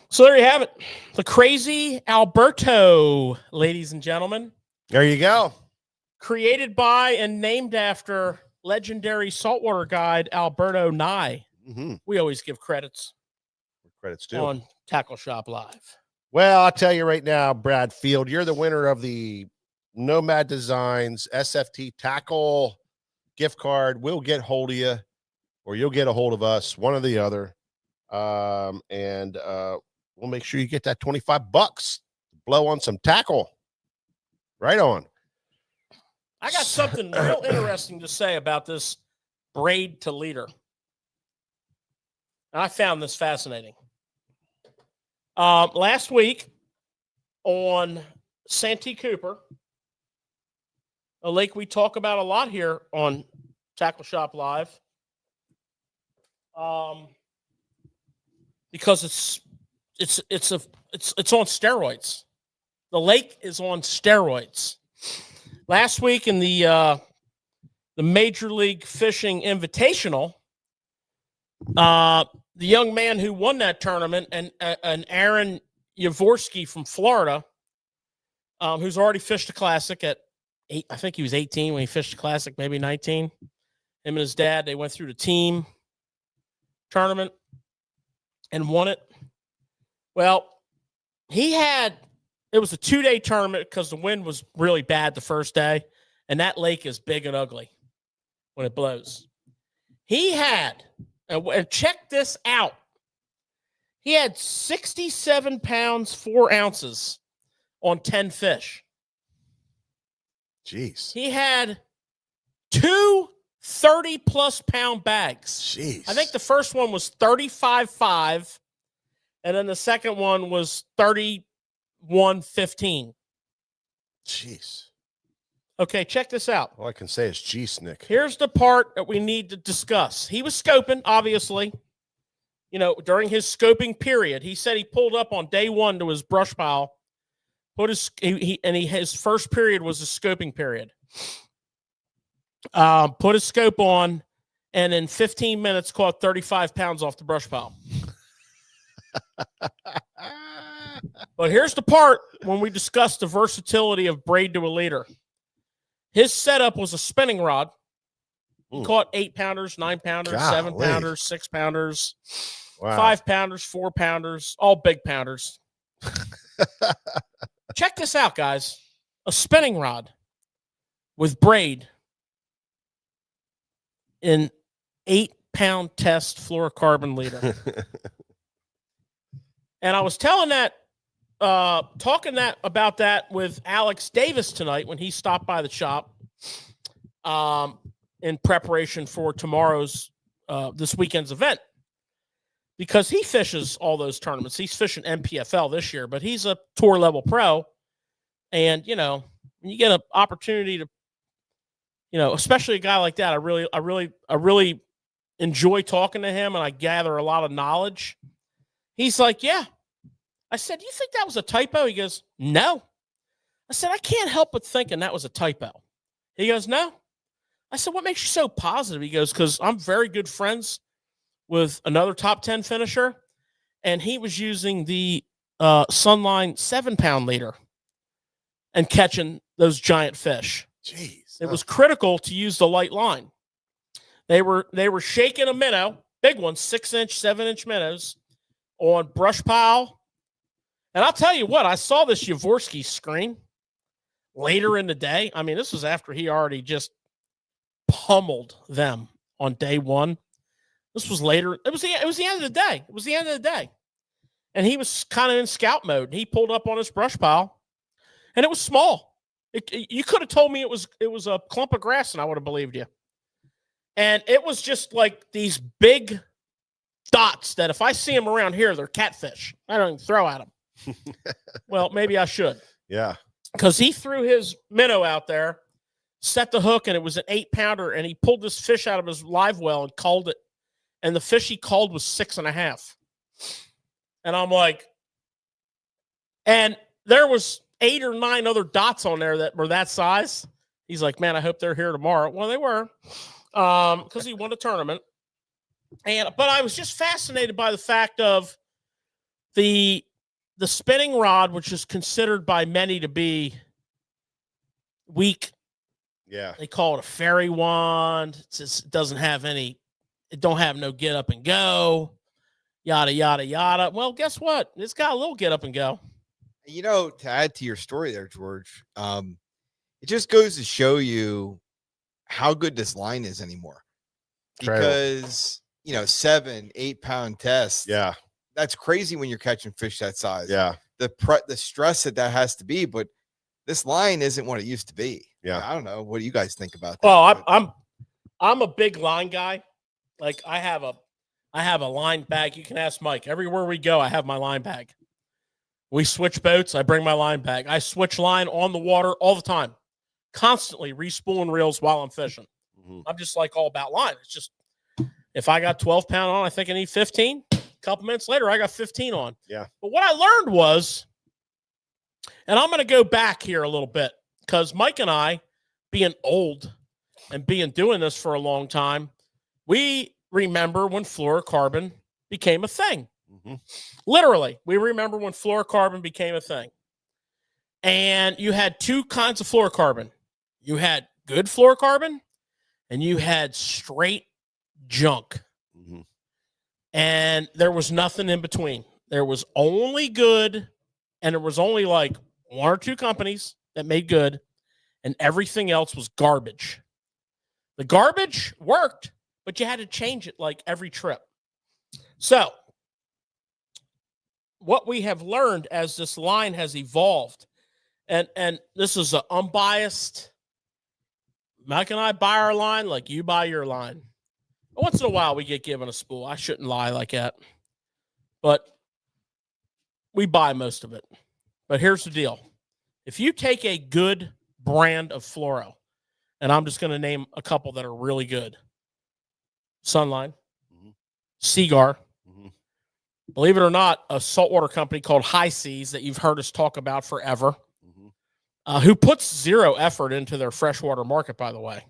So there you have it. The Crazy Alberto, ladies and gentlemen. There you go. Created by and named after legendary saltwater guide Alberto Nye. Mm-hmm. We always give credits. Credits too. On Tackle Shop Live. Well, I'll tell you right now, Brad Field, you're the winner of the Nomad Designs SFT Tackle gift card. We'll get hold of you, or you'll get a hold of us, one or the other. And we'll make sure you get that $25 to blow on some tackle. Right on. I got something real interesting to say about this braid to leader. And I found this fascinating. Last week on Santee Cooper, a lake we talk about a lot here on Tackle Shop Live, because it's on steroids. The lake is on steroids. Last week in the Major League Fishing Invitational, the young man who won that tournament, and Aaron Yavorsky from Florida, who's already fished a classic at 8, I think he was 18 when he fished a classic, maybe 19. Him and his dad, they went through the team tournament and won it. Well, it was a 2-day tournament because the wind was really bad the first day, and that lake is big and ugly when it blows. He had, and check this out, he had 67 pounds, 4 ounces on 10 fish. Jeez. He had 2 30-plus pound bags. Jeez. I think the first one was 35.5, and then the second one was 31.15. Jeez. Okay, check this out. All I can say is jeez, Nick. Here's the part that we need to discuss. He was scoping, obviously. During his scoping period, he said he pulled up on day 1 to his brush pile. His first period was a scoping period. Put his scope on, and in 15 minutes caught 35 pounds off the brush pile. But here's the part when we discuss the versatility of braid to a leader. His setup was a spinning rod. He caught 8 pounders, 9 pounders, Golly. 7 pounders, 6 pounders, Wow. 5 pounders, 4 pounders, all big pounders. Check this out, guys. A spinning rod with braid in 8-pound test fluorocarbon leader. And I was telling that talking about that with Alex Davis tonight when he stopped by the shop in preparation for tomorrow's this weekend's event, because he fishes all those tournaments. He's fishing MPFL this year, but he's a tour level pro. And, you know, when you get an opportunity to, you know, especially a guy like that, I really enjoy talking to him, and I gather a lot of knowledge. He's like, yeah. I said, you think that was a typo? He goes, no. I said, I can't help but thinking that was a typo. He goes, no. I said, what makes you so positive? He goes, because I'm very good friends with another top 10 finisher, and he was using the Sunline 7-pound leader and catching those giant fish. Jeez. It was critical to use the light line. They were shaking a minnow, big ones, 6-inch, 7-inch minnows on brush pile. And I'll tell you what, I saw this Yavorsky screen later in the day. I mean, this was after he already just pummeled them on day one. This was later. It was the end of the day. It was the end of the day. And he was kind of in scout mode. And he pulled up on his brush pile, and it was small. You could have told me it was a clump of grass, and I would have believed you. And it was just like these big dots that if I see them around here, they're catfish. I don't even throw at them. Well, maybe I should. Yeah. Because he threw his minnow out there, set the hook, and it was an 8-pounder, and he pulled this fish out of his live well and called it. And the fish he called was 6.5. And I'm like, and there was 8 or 9 other dots on there that were that size. He's like, man, I hope they're here tomorrow. Well, they were, because he won a tournament. But I was just fascinated by the fact of the spinning rod, which is considered by many to be weak. Yeah. They call it a fairy wand. It doesn't have any, it don't have no get up and go, yada, yada, yada. Well, guess what? It's got a little get up and go. You know, to add to your story there, George, it just goes to show you how good this line is anymore. Because, you know, 7-8 pound tests. Yeah. That's crazy when you're catching fish that size. Yeah. The stress that has to be, but this line isn't what it used to be. Yeah. I don't know. What do you guys think about that? Well, I'm a big line guy. Like I have a line bag. You can ask Mike. Everywhere we go, I have my line bag. We switch boats. I bring my line bag. I switch line on the water all the time, constantly respooling reels while I'm fishing. Mm-hmm. I'm just like all about line. It's just, if I got 12 pound on, I think I need 15. A couple minutes later, I got 15 on. Yeah. But what I learned was, and I'm going to go back here a little bit, because Mike and I, being old and doing this for a long time, we remember when fluorocarbon became a thing. Mm-hmm. Literally, we remember when fluorocarbon became a thing. And you had 2 kinds of fluorocarbon. You had good fluorocarbon, and you had straight junk. Mm-hmm. And there was nothing in between. There was only good, and there was only like 1 or 2 companies that made good, and everything else was garbage. The garbage worked, but you had to change it like every trip. So what we have learned as this line has evolved, and this is an unbiased, Mike and I buy our line like you buy your line. Once in a while we get given a spool. I shouldn't lie like that. But we buy most of it. But here's the deal. If you take a good brand of fluoro, and I'm just going to name a couple that are really good. Sunline, Mm-hmm. Seagar, Mm-hmm. believe it or not, a saltwater company called High Seas that you've heard us talk about forever, who puts 0 effort into their freshwater market, by the way.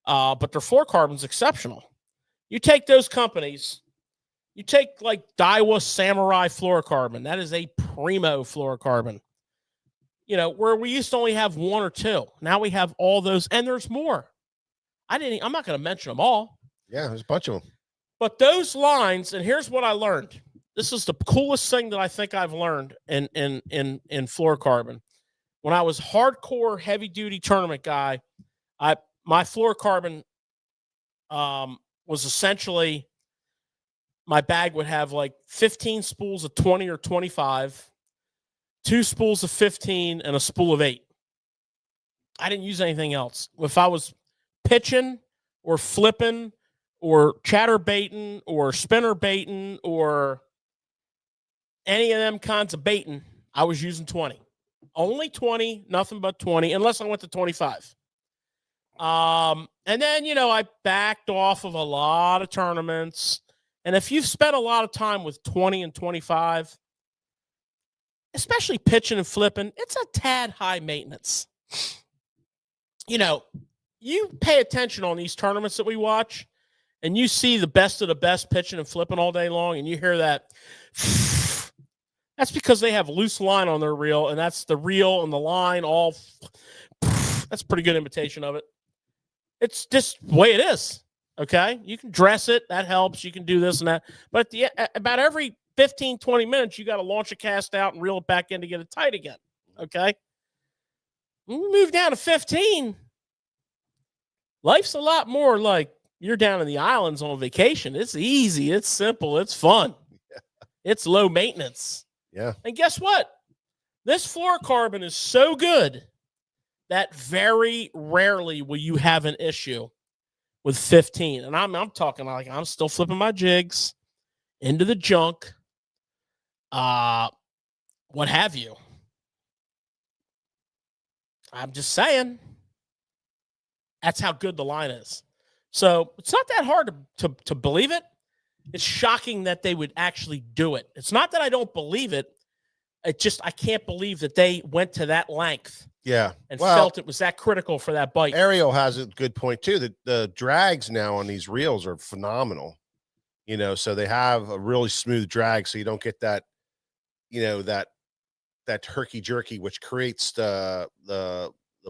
But their fluorocarbon's exceptional. You take those companies, you take like Daiwa Samurai fluorocarbon. That is a primo fluorocarbon. You know, where we used to only have 1 or 2. Now we have all those, and there's more. I'm not going to mention them all. Yeah, there's a bunch of them. But those lines, and here's what I learned. This is the coolest thing that I think I've learned in fluorocarbon. When I was hardcore heavy duty tournament guy, my fluorocarbon was essentially, my bag would have like 15 spools of 20 or 25, 2 spools of 15, and a spool of 8. I didn't use anything else. If I was pitching or flipping or chatterbaiting or spinner baiting or any of them kinds of baiting, I was using 20. Only 20, nothing but 20, unless I went to 25. And then, I backed off of a lot of tournaments. And if you've spent a lot of time with 20 and 25, especially pitching and flipping, it's a tad high maintenance. You pay attention on these tournaments that we watch, and you see the best of the best pitching and flipping all day long, and you hear that. That's because they have loose line on their reel, and that's the reel and the line all. That's a pretty good imitation of it. It's just the way it is. Okay, you can dress it. That helps. You can do this and that. But about every 15, 20 minutes, you got to launch a cast out and reel it back in to get it tight again. Okay. When we move down to 15, life's a lot more like you're down in the islands on vacation. It's easy. It's simple. It's fun. It's low maintenance. Yeah. And guess what? This fluorocarbon is so good that very rarely will you have an issue with 15. And I'm talking like I'm still flipping my jigs into the junk, what have you. I'm just saying that's how good the line is. So it's not that hard to believe it. It's shocking that they would actually do it. It's not that I don't believe it. I can't believe that they went to that length. Yeah. And felt it was that critical for that bite. Ariel has a good point too. That the drags now on these reels are phenomenal. So they have a really smooth drag, so you don't get that, that herky jerky, which creates the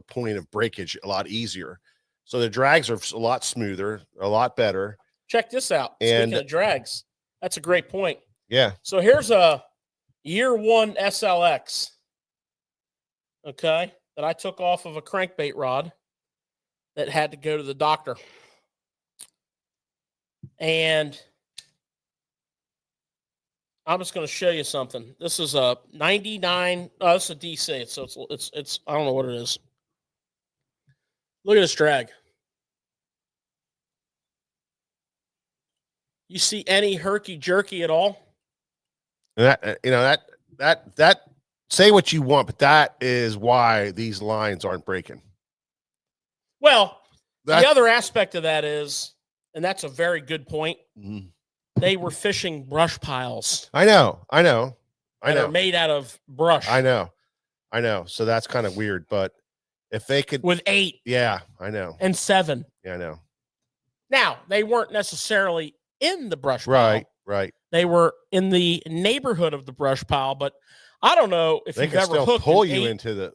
point of breakage a lot easier. So the drags are a lot smoother, a lot better. Check this out. And speaking of drags, that's a great point. Yeah. So here's a year 1 SLX. Okay. That I took off of a crankbait rod that had to go to the doctor. And I'm just going to show you something. This is a 99. Oh, this is a DC. So it's I don't know what it is. Look at this drag. You see any herky jerky at all? That say what you want, but that is why these lines aren't breaking. Well, the other aspect of that is, and that's a very good point. Mm-hmm. They were fishing brush piles. I know. They're made out of brush. I know. So that's kind of weird, but if they could with 8, yeah, I know, and 7. Yeah, I know. Now they weren't necessarily in the brush pile. Right. They were in the neighborhood of the brush pile, but I don't know if you've ever hooked pull you into the.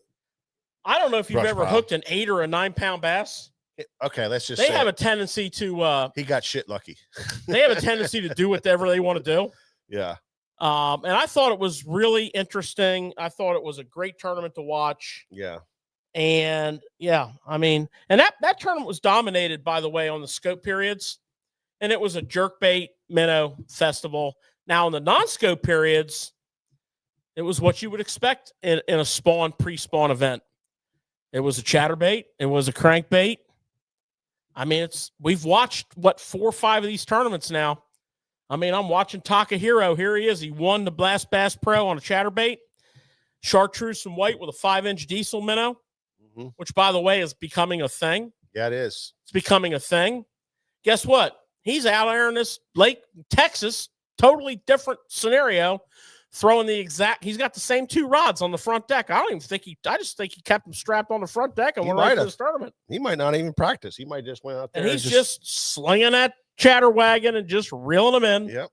I don't know if you've ever hooked an 8 or a 9-pound bass. Okay, let's just. They have a tendency to. He got shit lucky. They have a tendency to do whatever they want to do. Yeah. And I thought it was really interesting. I thought it was a great tournament to watch. Yeah. And yeah, I mean, and that tournament was dominated, by the way, on the scope periods. And it was a jerkbait minnow festival. Now, in the non-scope periods, it was what you would expect in a pre-spawn event. It was a chatterbait. It was a crankbait. I mean, we've watched 4 or 5 of these tournaments now. I mean, I'm watching Takahiro. Here he is. He won the Blast Bass Pro on a chatterbait. Chartreuse and white with a 5-inch diesel minnow, which, by the way, is becoming a thing. Yeah, it is. It's becoming a thing. Guess what? He's out there in this Lake, Texas, totally different scenario, throwing he's got the same 2 rods on the front deck. I just think he kept them strapped on the front deck and went right to this tournament. He might not even practice. He might just went out there. And he's just slinging that chatter wagon and just reeling them in. Yep.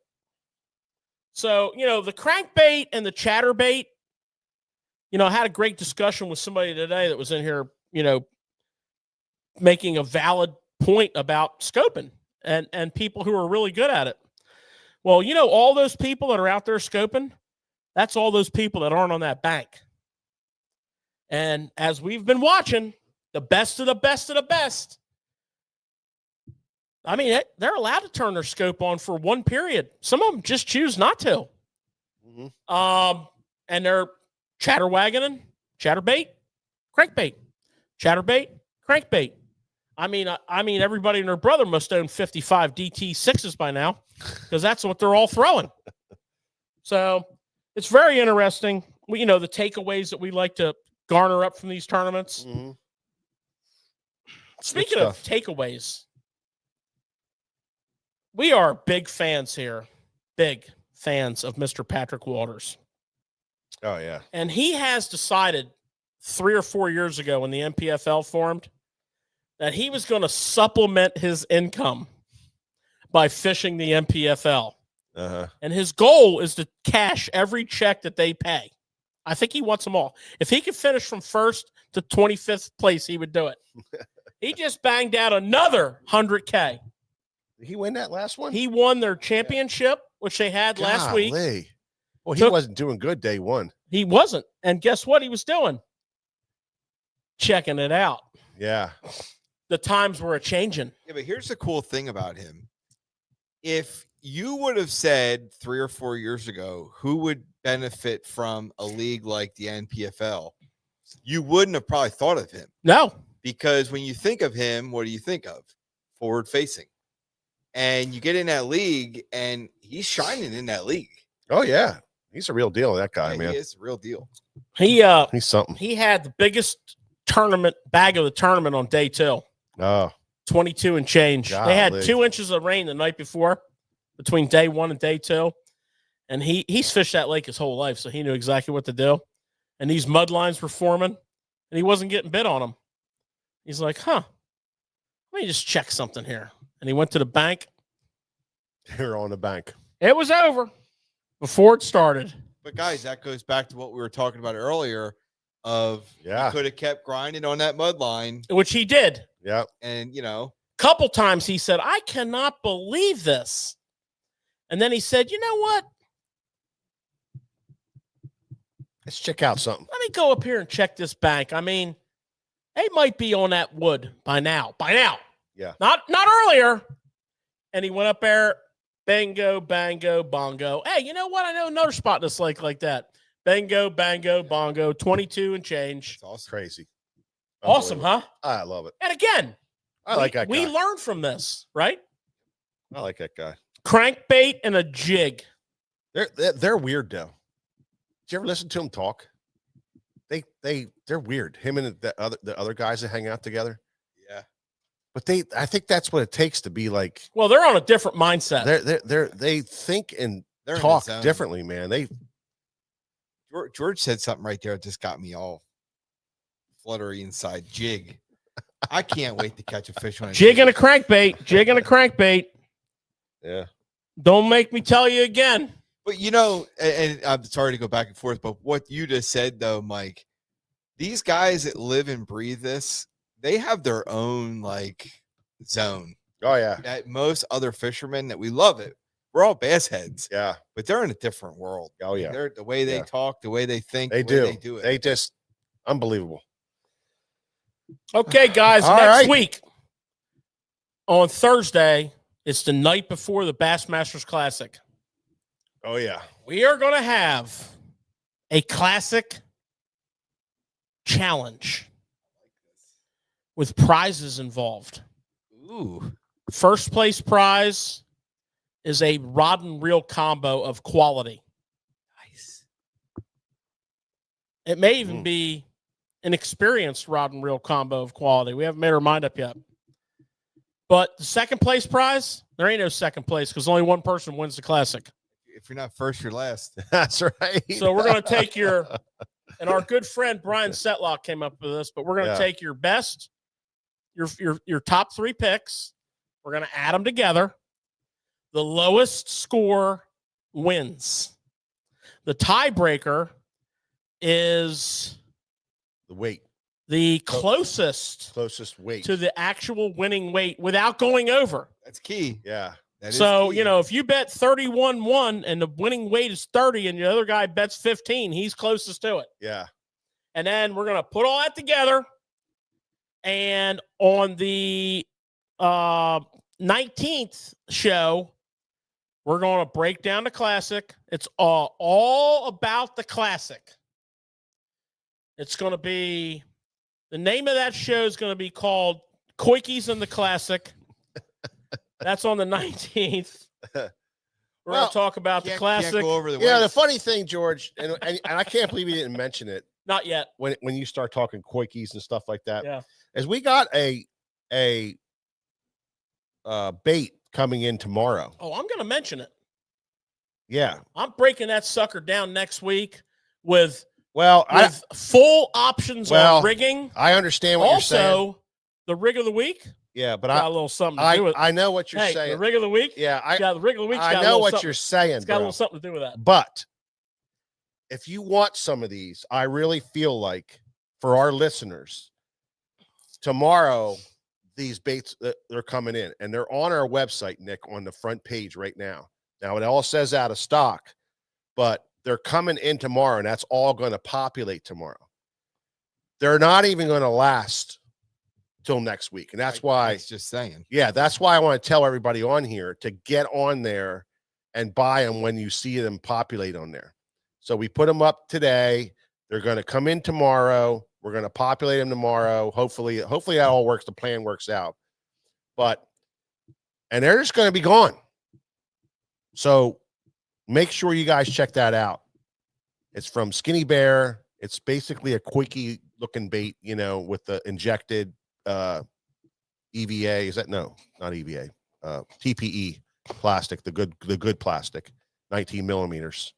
So, the crankbait and the chatterbait, I had a great discussion with somebody today that was in here, making a valid point about scoping and people who are really good at it. Well, all those people that are out there scoping, that's all those people that aren't on that bank. And as we've been watching, the best of the best of the best, I mean, they're allowed to turn their scope on for one period. Some of them just choose not to. And they're chatterwagoning, chatterbait, crankbait, chatterbait, crankbait. I mean, everybody and their brother must own 55 DT6s by now because that's what they're all throwing. So it's very interesting. The takeaways that we like to garner up from these tournaments. Mm-hmm. Speaking of takeaways, we are big fans here, big fans of Mr. Patrick Walters. Oh, yeah. And he has decided 3 or 4 years ago when the NPFL formed that he was going to supplement his income by fishing the NPFL. Uh-huh. And his goal is to cash every check that they pay. I think he wants them all. If he could finish from 1st to 25th place, he would do it. He just banged out another 100K. Did he win that last one? He won their championship, which they had last week. Well, he wasn't doing good day one. He wasn't. And guess what he was doing? Checking it out. Yeah. The times were a-changing. Yeah, but here's the cool thing about him. If you would have said 3 or 4 years ago who would benefit from a league like the NPFL, you wouldn't have probably thought of him. No. Because when you think of him, what do you think of? Forward facing. And you get in that league, and he's shining in that league. Oh, yeah. He's a real deal, that guy, man. He is a real deal. He's something. He had the biggest bag of the tournament on day 2. Oh. 22 and change. They had Golly. 2 inches of rain the night before between day 1 and day 2. And he's fished that lake his whole life, so he knew exactly what to do. And these mud lines were forming, and he wasn't getting bit on them. He's like, let me just check something here. And he went to the bank. They're on the bank. It was over before it started. But, guys, that goes back to what we were talking about earlier of he could have kept grinding on that mud line. Which he did. Yep. And, Couple times he said, I cannot believe this. And then he said, you know what? Let's check out something. Let me go up here and check this bank. I mean, they might be on that wood by now. Yeah. Not earlier. And he went up there, bango, bango, bongo. Hey, you know what? I know another spot in this lake like that. Bango, bango, bongo, 22 and change. It's awesome. Crazy. Awesome, huh? I love it. And again, I like that guy. We learned from this, right? I like that guy. Crankbait and a jig. They're weird, though. Did you ever listen to them talk? They're weird. Him and the other guys that hang out together. Yeah. But I think that's what it takes to be like. Well, they're on a different mindset. They think and They're talk differently, man. George said something right there that just got me all fluttery inside. Jig. I can't wait to catch a fish on a jig and a crankbait. Jig and a crankbait. Yeah. Don't make me tell you again. But, and I'm sorry to go back and forth, but what you just said, though, Mike, these guys that live and breathe this, they have their own, zone. Oh, yeah. That most other fishermen that we love it. We're all bass heads. Yeah. But they're in a different world. Oh, yeah. They're the way they talk, the way they think, They the way do. they do it. They just unbelievable. Okay, guys, All next right. week on Thursday, it's the night before the Bassmasters Classic. Oh, yeah. We are going to have a classic challenge with prizes involved. Ooh. First place prize is a rod and reel combo of quality. Nice. It may even be an experienced rod and reel combo of quality. We haven't made our mind up yet. But the second place prize, there ain't no second place because only one person wins the classic. If you're not first, you're last. That's right. So we're going to take and our good friend Brian Setlock came up with this, but we're going to take your best, your top 3 picks. We're going to add them together. The lowest score wins. The tiebreaker is the weight. The closest weight to the actual winning weight without going over. That's key. Yeah. So, if you bet 31-1 and the winning weight is 30 and the other guy bets 15, he's closest to it. Yeah. And then we're going to put all that together. And on the 19th show, we're going to break down the classic. It's all about the classic. It's going to be, the name of that show is going to be called Koikes and the Classic. That's on the 19th. We're going to talk about the classic. Can't go over the The weights. funny thing, George, and I can't believe you didn't mention it Not yet. when you start talking Koikes and stuff like that. Yeah. Is we got a bait coming in tomorrow. Oh, I'm going to mention it. Yeah. I'm breaking that sucker down next week with Well, full options on rigging. I understand what you're saying. Also, the rig of the week. Yeah, but Got a little something to do with it. I know what you're Hey, saying. the rig of the week. Yeah, The rig of the week. I know what you're saying. It's got a bro. little something to do with that. But if you want some of these, I really feel like for our listeners, tomorrow these baits they're coming in and they're on our website, Nick, on the front page right now. Now it all says out of stock, but they're coming in tomorrow, and that's all going to populate tomorrow. They're not even going to last till next week, and that's why. It's just saying. Yeah, that's why I want to tell everybody on here to get on there and buy them when you see them populate on there. So we put them up today. They're going to come in tomorrow. We're going to populate them tomorrow. Hopefully that all works. The plan works out. And they're just going to be gone. So make sure you guys check that out. It's from Skinny Bear. It's basically a quickie looking bait, with the injected EVA. Is that no, not EVA? TPE plastic, the good plastic, 19 millimeters.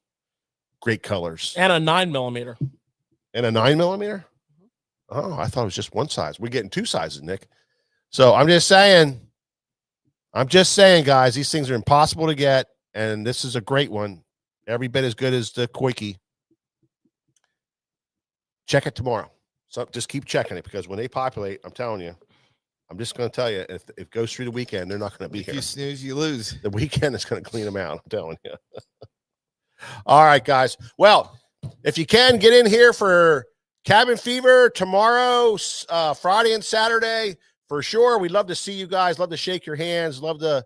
Great colors. And a 9mm. And a 9mm? Oh, I thought it was just one size. We're getting two sizes, Nick. So I'm just saying, guys, these things are impossible to get, and this is a great one. Every bit as good as the quickie. Check it tomorrow. So just keep checking it, because when they populate, I'm telling you, I'm just going to tell you, if it goes through the weekend, they're not going to be If here. you snooze, you lose. The weekend is going to clean them out. I'm telling you. All right, guys. Well, if you can get in here for Cabin Fever tomorrow, Friday and Saturday, for sure. We'd love to see you guys. Love to shake your hands. Love to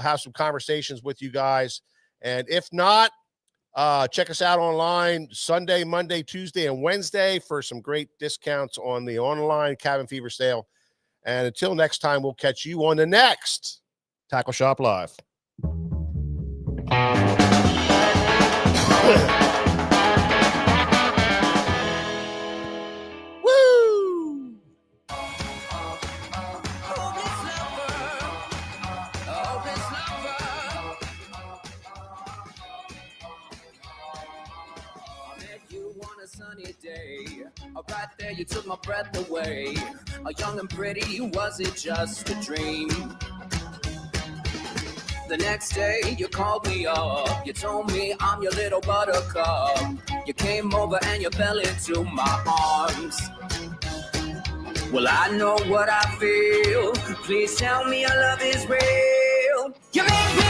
have some conversations with you guys. And if not, check us out online Sunday, Monday, Tuesday, and Wednesday for some great discounts on the online Cabin Fever sale. And until next time, we'll catch you on the next Tackle Shop Live. Woo! Sunny day, right there you took my breath away. Young and pretty, was it just a dream? The next day you called me up, you told me I'm your little buttercup. You came over and you fell into my arms. Well, I know what I feel. Please tell me your love is real. You make me